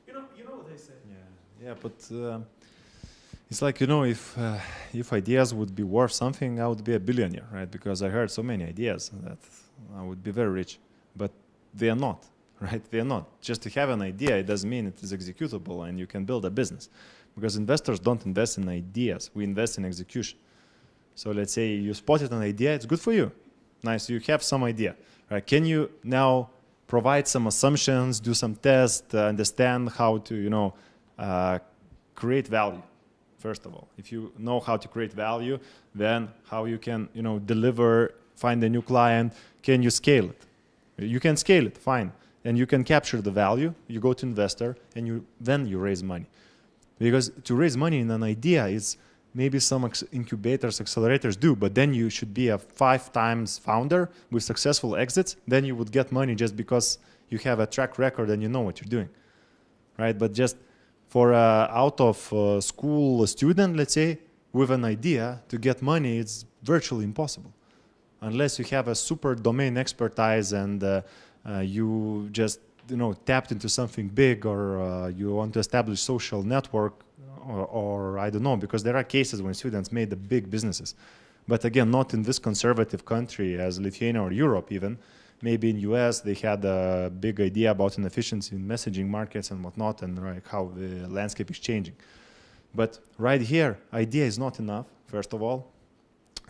you know what I say. Yeah, but it's like, if ideas would be worth something, I would be a billionaire, right? Because I heard so many ideas that I would be very rich, but they are not, right? They are not. Just to have an idea, it doesn't mean it is executable and you can build a business. Because investors don't invest in ideas, we invest in execution. So let's say you spotted an idea, it's good for you. Nice, you have some idea. Right? Can you now provide some assumptions, do some tests, understand how to, create value, first of all. If you know how to create value, then how you can, deliver, find a new client, can you scale it? You can scale it, fine. And you can capture the value, you go to investor, and then you raise money. Because to raise money in an idea is maybe some incubators, accelerators do, but then you should be a 5 times founder with successful exits. Then you would get money just because you have a track record and you know what you're doing, right? But just for out of school student, let's say, with an idea to get money, it's virtually impossible. Unless you have a super domain expertise and you just tapped into something big, or you want to establish social network, or I don't know, because there are cases when students made the big businesses. But again, not in this conservative country as Lithuania or Europe even. Maybe in US they had a big idea about inefficiency in messaging markets and whatnot, and how the landscape is changing. But right here, idea is not enough, first of all.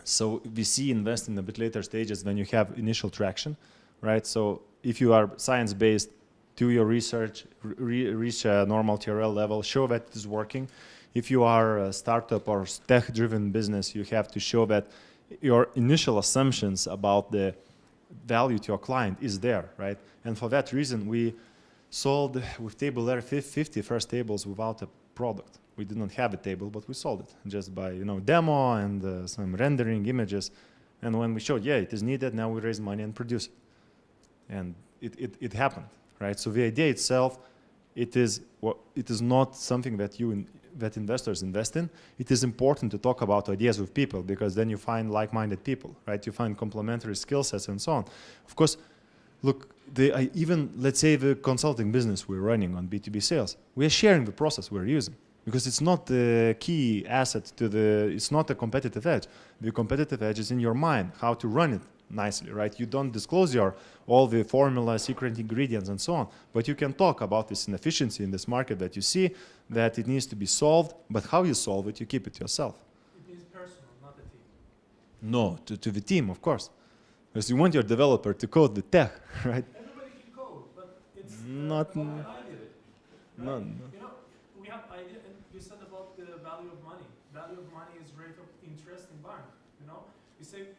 So VC invest in a bit later stages when you have initial traction, right? So if you are science-based, do your research, reach a normal TRL level, show that it is working. If you are a startup or tech-driven business, you have to show that your initial assumptions about the value to your client is there, right? And for that reason, we sold with table there 50 first tables without a product. We did not have a table, but we sold it just by demo and some rendering images. And when we showed, yeah, it is needed, now we raise money and produce it. And it happened, right? So the idea itself, it is not something that that investors invest in. It is important to talk about ideas with people, because then you find like-minded people, right? You find complementary skill sets and so on. Of course, look, even let's say the consulting business we're running on B2B sales, we are sharing the process we're using, because it's not the key asset it's not a competitive edge. The competitive edge is in your mind, how to run it nicely, right? You don't disclose all the formula, secret ingredients and so on, but you can talk about this inefficiency in this market that you see, that it needs to be solved, but how you solve it, you keep it to yourself. It is personal, not a team. No, to the team, of course. Because you want your developer to code the tech, right? Everybody can code, but it's not idea. Right? No. We have idea, and you said about the value of money. Value of money is rate of interest in bank. You say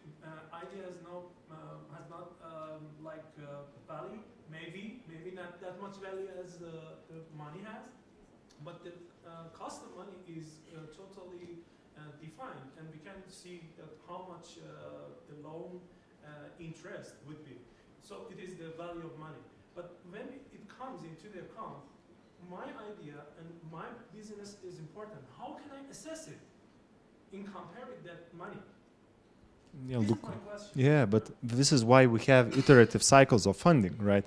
idea has not value. Maybe not that much value as the money has, but the cost of money is totally defined, and we can see that how much the loan interest would be. So it is the value of money. But when it comes into the account, my idea and my business is important. How can I assess it in comparing that money? Yeah, This look, is my question. yeah, but this is why we have iterative cycles of funding, right?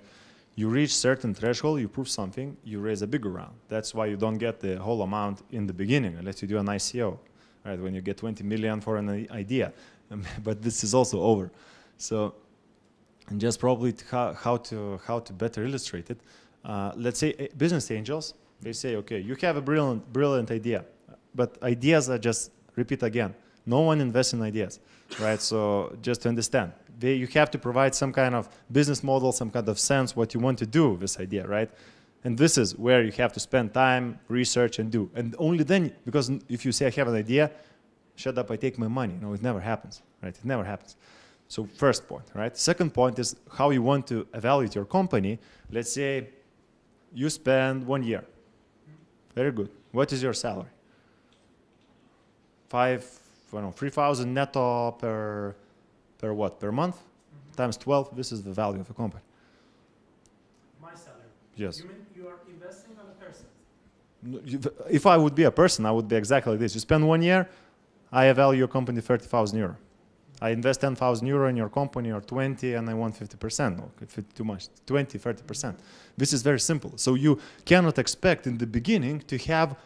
You reach certain threshold, you prove something, you raise a bigger round. That's why you don't get the whole amount in the beginning unless you do an ICO, right? When you get 20 million for an idea, but this is also over. So, and just probably how to better illustrate it. Let's say business angels, they say, okay, you have a brilliant idea, but ideas are just repeat again. No one invests in ideas, right? So just to understand, you have to provide some kind of business model, some kind of sense what you want to do with this idea, right? And this is where you have to spend time, research, and do. And only then, because if you say I have an idea, shut up, I take my money. No, it never happens, right? It never happens. So first point, right? Second point is how you want to evaluate your company. Let's say you spend 1 year. Very good. What is your salary? 3,000 netto per what? Per month? Times 12. This is the value of a company. My salary. Yes. You mean you are investing on a person? If I would be a person, I would be exactly like this. You spend 1 year, I evaluate your company 30,000 euro. I invest 10,000 euro in your company, or 20, and I want 50%. No, if it's too much, 20, 30%. This is very simple. So you cannot expect in the beginning to have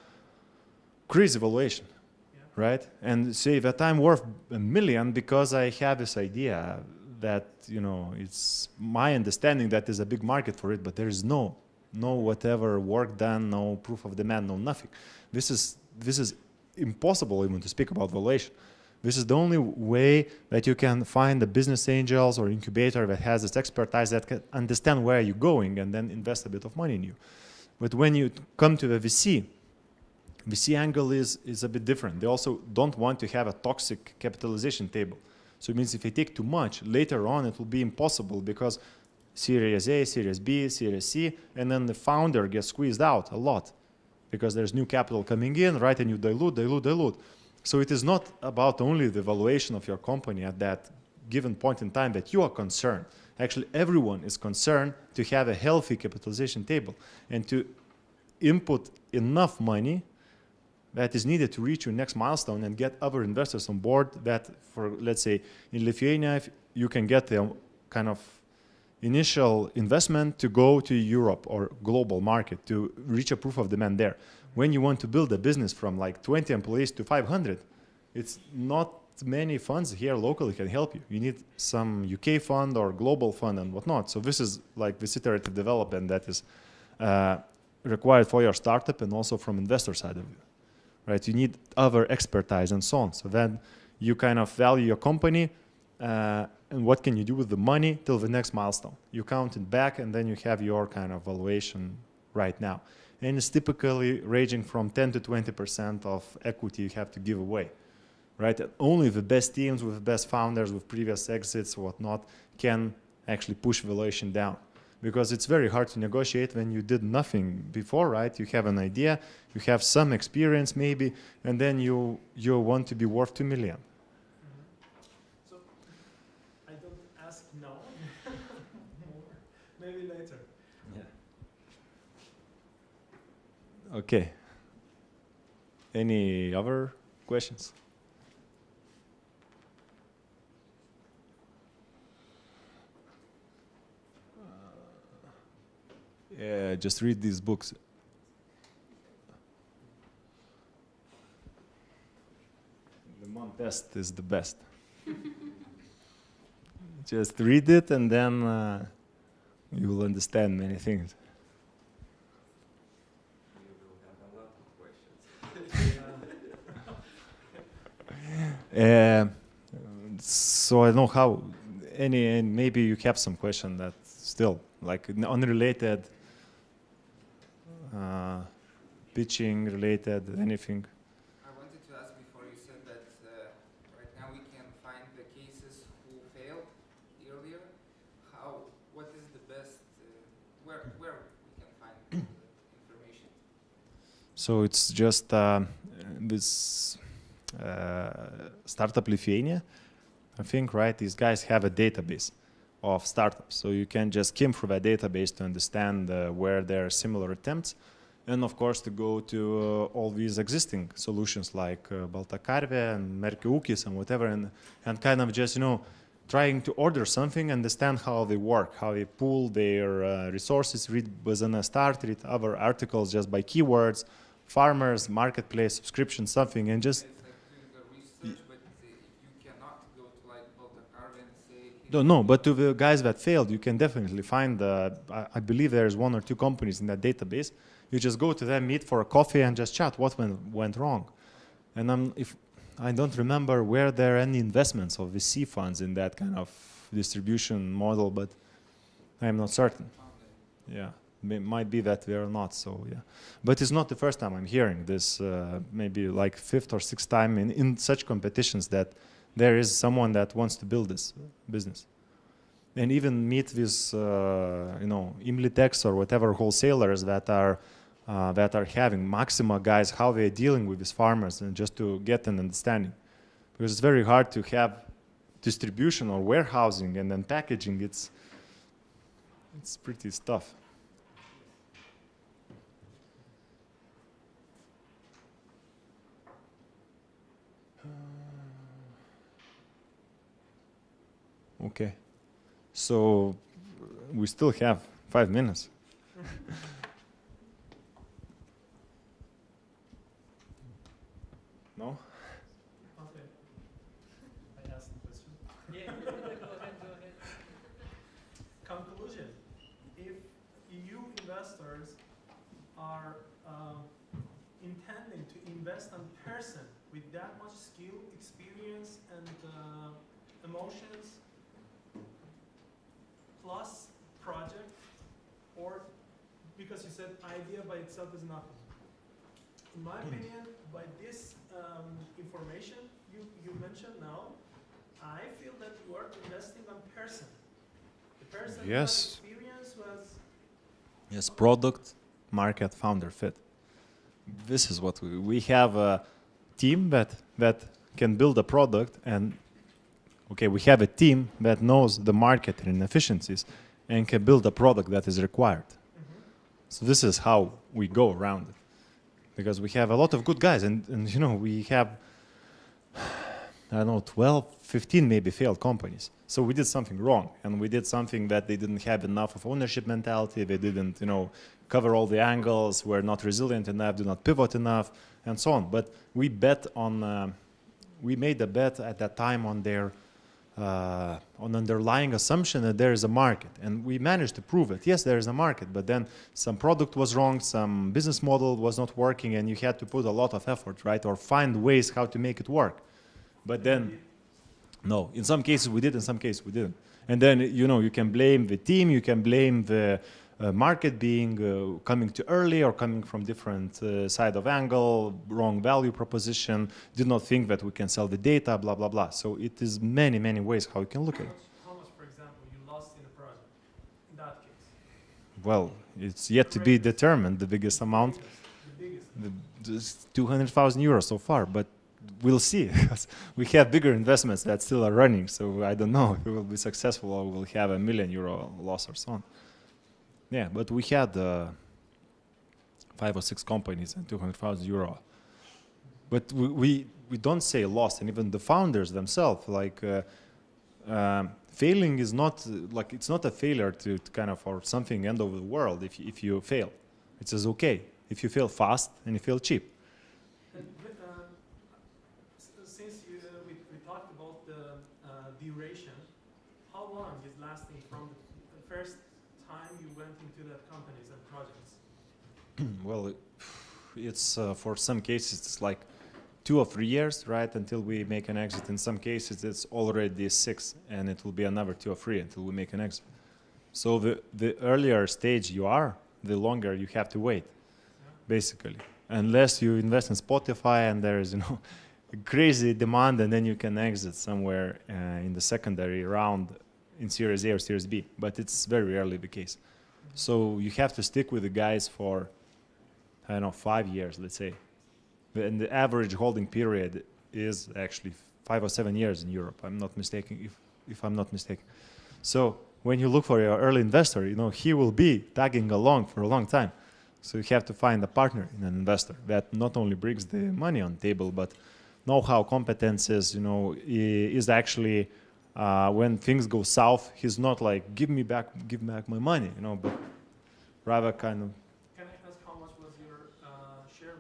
crazy valuation, right? And say that I'm worth $1 million because I have this idea that, it's my understanding that there's a big market for it, but there is no whatever work done, no proof of demand, no nothing. This is impossible even to speak about valuation. This is the only way that you can find the business angels or incubator that has this expertise that can understand where you're going and then invest a bit of money in you. But when you come to the VC angle is a bit different. They also don't want to have a toxic capitalization table. So it means if they take too much, later on it will be impossible because Series A, Series B, Series C, and then the founder gets squeezed out a lot because there's new capital coming in, right? And you dilute. So it is not about only the valuation of your company at that given point in time that you are concerned. Actually, everyone is concerned to have a healthy capitalization table and to input enough money that is needed to reach your next milestone and get other investors on board that, for, let's say, in Lithuania, if you can get the kind of initial investment to go to Europe or global market to reach a proof of demand there. When you want to build a business from like 20 employees to 500, it's not many funds here locally can help you. You need some UK fund or global fund and whatnot. So this is like this iterative development that is required for your startup and also from investor side of it. Right? You need other expertise and so on. So then you kind of value your company and what can you do with the money till the next milestone. You count it back, and then you have your kind of valuation right now. And it's typically ranging from 10 to 20% of equity you have to give away, right? And only the best teams with the best founders with previous exits or whatnot can actually push valuation down, because it's very hard to negotiate when you did nothing before, right? You have an idea, you have some experience maybe, and then you want to be worth 2 million. So I don't ask now, more, maybe later. Okay. Any other questions? Yeah, just read these books. The Mon test is the best. Just read it, and then you will understand many things. So I don't know how and maybe you have some question that still like unrelated, pitching related, anything. I wanted to ask before, you said that right now we can find the cases who failed earlier. What is the best, where we can find the information? So it's just this Startup Lithuania, I think, right? These guys have a database of startups. So you can just skim through that database to understand where there are similar attempts. And of course, to go to all these existing solutions like Baltakarve and Merkiukis and whatever, and kind of just, trying to order something, understand how they work, how they pool their resources, read Bazana Start, read other articles just by keywords, farmers, marketplace, subscription, something, and just... No, but to the guys that failed, you can definitely find, I believe there's 1 or 2 companies in that database. You just go to them, meet for a coffee, and just chat what went wrong. And if I don't remember where there are any investments of VC funds in that kind of distribution model, but I'm not certain. Yeah, it might be that there are not, so yeah. But it's not the first time I'm hearing this, maybe like 5th or 6th time in such competitions that there is someone that wants to build this business. And even meet with, Imlitex or whatever wholesalers that are having Maxima guys, how they're dealing with these farmers, and just to get an understanding. Because it's very hard to have distribution or warehousing and then packaging. It's pretty tough. Okay, so we still have 5 minutes. No? Okay. I asked the question. Yeah, go ahead. Conclusion. If you investors are intending to invest in person with that much skill, experience, and emotions, plus project, or because you said idea by itself is nothing. In my opinion, by this information you mentioned now, I feel that you are investing on person. The person who has experience was... Yes, product, market, founder fit. This is what we have a team that can build a product, and okay, we have a team that knows the market and inefficiencies and can build a product that is required. So this is how we go around it. Because we have a lot of good guys, and we have, I don't know, 12, 15 maybe failed companies. So we did something wrong, and we did something that they didn't have enough of ownership mentality, they didn't, cover all the angles, were not resilient enough, did not pivot enough, and so on. But we bet on, we made a bet at that time on their on underlying assumption that there is a market, and we managed to prove it. Yes, there is a market, but then some product was wrong, some business model was not working, and you had to put a lot of effort, right, or find ways how to make it work. But then No, in some cases we did, in some cases we didn't. And then, you know, you can blame the team, you can blame the market being coming too early or coming from different side of angle, wrong value proposition, did not think that we can sell the data, blah, blah, blah. So it is many, many ways how you can look at it. How much, for example, you lost in a project, in that case? Well, it's yet to be determined, the biggest amount. The biggest. 200,000 euros so far, but we'll see. We have bigger investments that still are running, so I don't know if we will be successful or we'll have €1 million loss or so on. Yeah, but we had 5 or 6 companies and 200,000 euro. But we don't say loss, and even the founders themselves, like failing is not like, it's not a failure to kind of, or something end of the world if you fail. It's just okay if you fail fast and you fail cheap. And since we talked about the duration, how long is lasting from the first time you went into that companies and projects? Well, it's for some cases it's like 2 or 3 years, right, until we make an exit. In some cases it's already 6, and it will be another 2 or 3 until we make an exit. So the earlier stage you are, the longer you have to wait, basically, unless you invest in Spotify and there is, you know, crazy demand, and then you can exit somewhere in the secondary round in Series A or Series B, but it's very rarely the case. So you have to stick with the guys for, I don't know, 5 years, let's say. And the average holding period is actually 5 or 7 years in Europe. I'm not mistaken, if I'm not mistaken. So when you look for your early investor, you know, he will be tagging along for a long time. So you have to find a partner in an investor that not only brings the money on the table, but know-how, competences, you know, is actually, when things go south, he's not like, give back my money, you know, but rather kind of. Can I ask how much was your share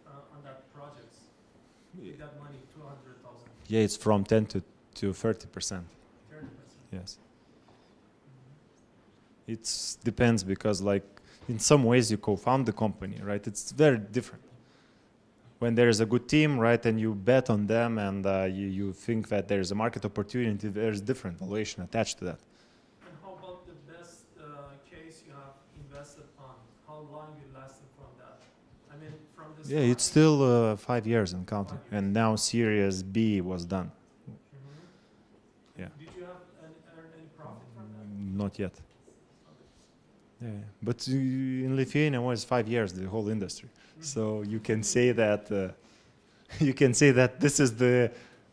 on that project? With that money, 200,000. Yeah, it's from 10 to 30%. 30%. Yes. It depends, because like in some ways you co-found the company, right? It's very different. When there is a good team, right, and you bet on them, and you think that there is a market opportunity, there's different valuation attached to that. And how about the best case you have invested on? How long you lasted from that? I mean, from this. Yeah, it's still 5 years in counting, and now Series B was done. Mm-hmm. Yeah. Did you have earn any profit from that? Not yet. Yeah, but in Lithuania was 5 years, the whole industry. So you can say that this is the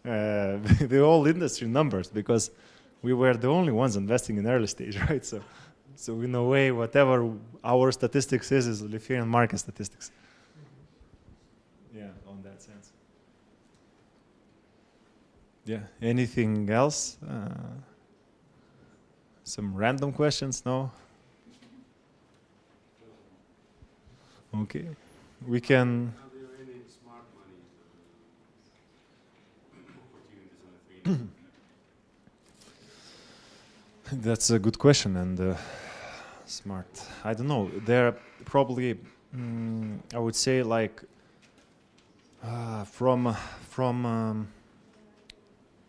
the whole industry numbers, because we were the only ones investing in early stage, right? So in a way, whatever our statistics is Lithuanian market statistics. Yeah, on that sense. Yeah. Anything else? Some random questions? No. Okay. We can. Are there any smart money opportunities in Lithuania? That's a good question, and smart. I don't know. There are probably, I would say, like from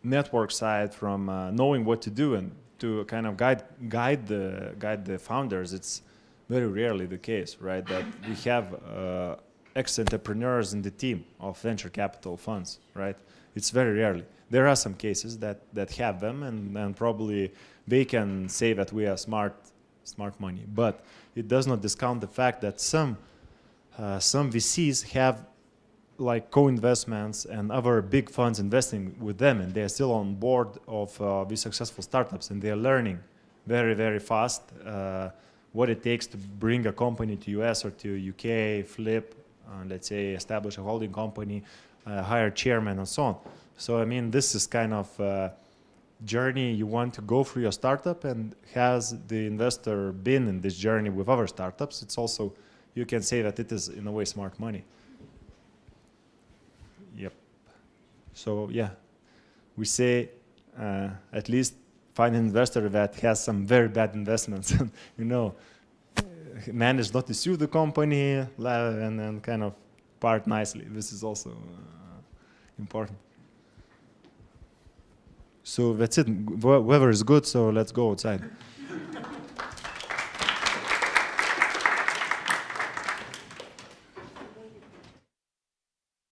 network side, from knowing what to do and to kind of guide the founders. It's very rarely the case, right? That we have ex-entrepreneurs in the team of venture capital funds, right? It's very rarely. There are some cases that have them, and probably they can say that we are smart money. But it does not discount the fact that some VCs have like co-investments and other big funds investing with them, and they are still on board of these successful startups, and they are learning very, very fast what it takes to bring a company to US or to UK, flip, let's say establish a holding company, hire chairman and so on. So I mean, this is kind of a journey you want to go through your startup, and has the investor been in this journey with other startups, it's also, you can say that it is in a way smart money. Yep. So yeah, we say at least find an investor that has some very bad investments and, you know, manage not to sue the company and kind of part nicely. This is also important. So that's it. Weather is good, so let's go outside.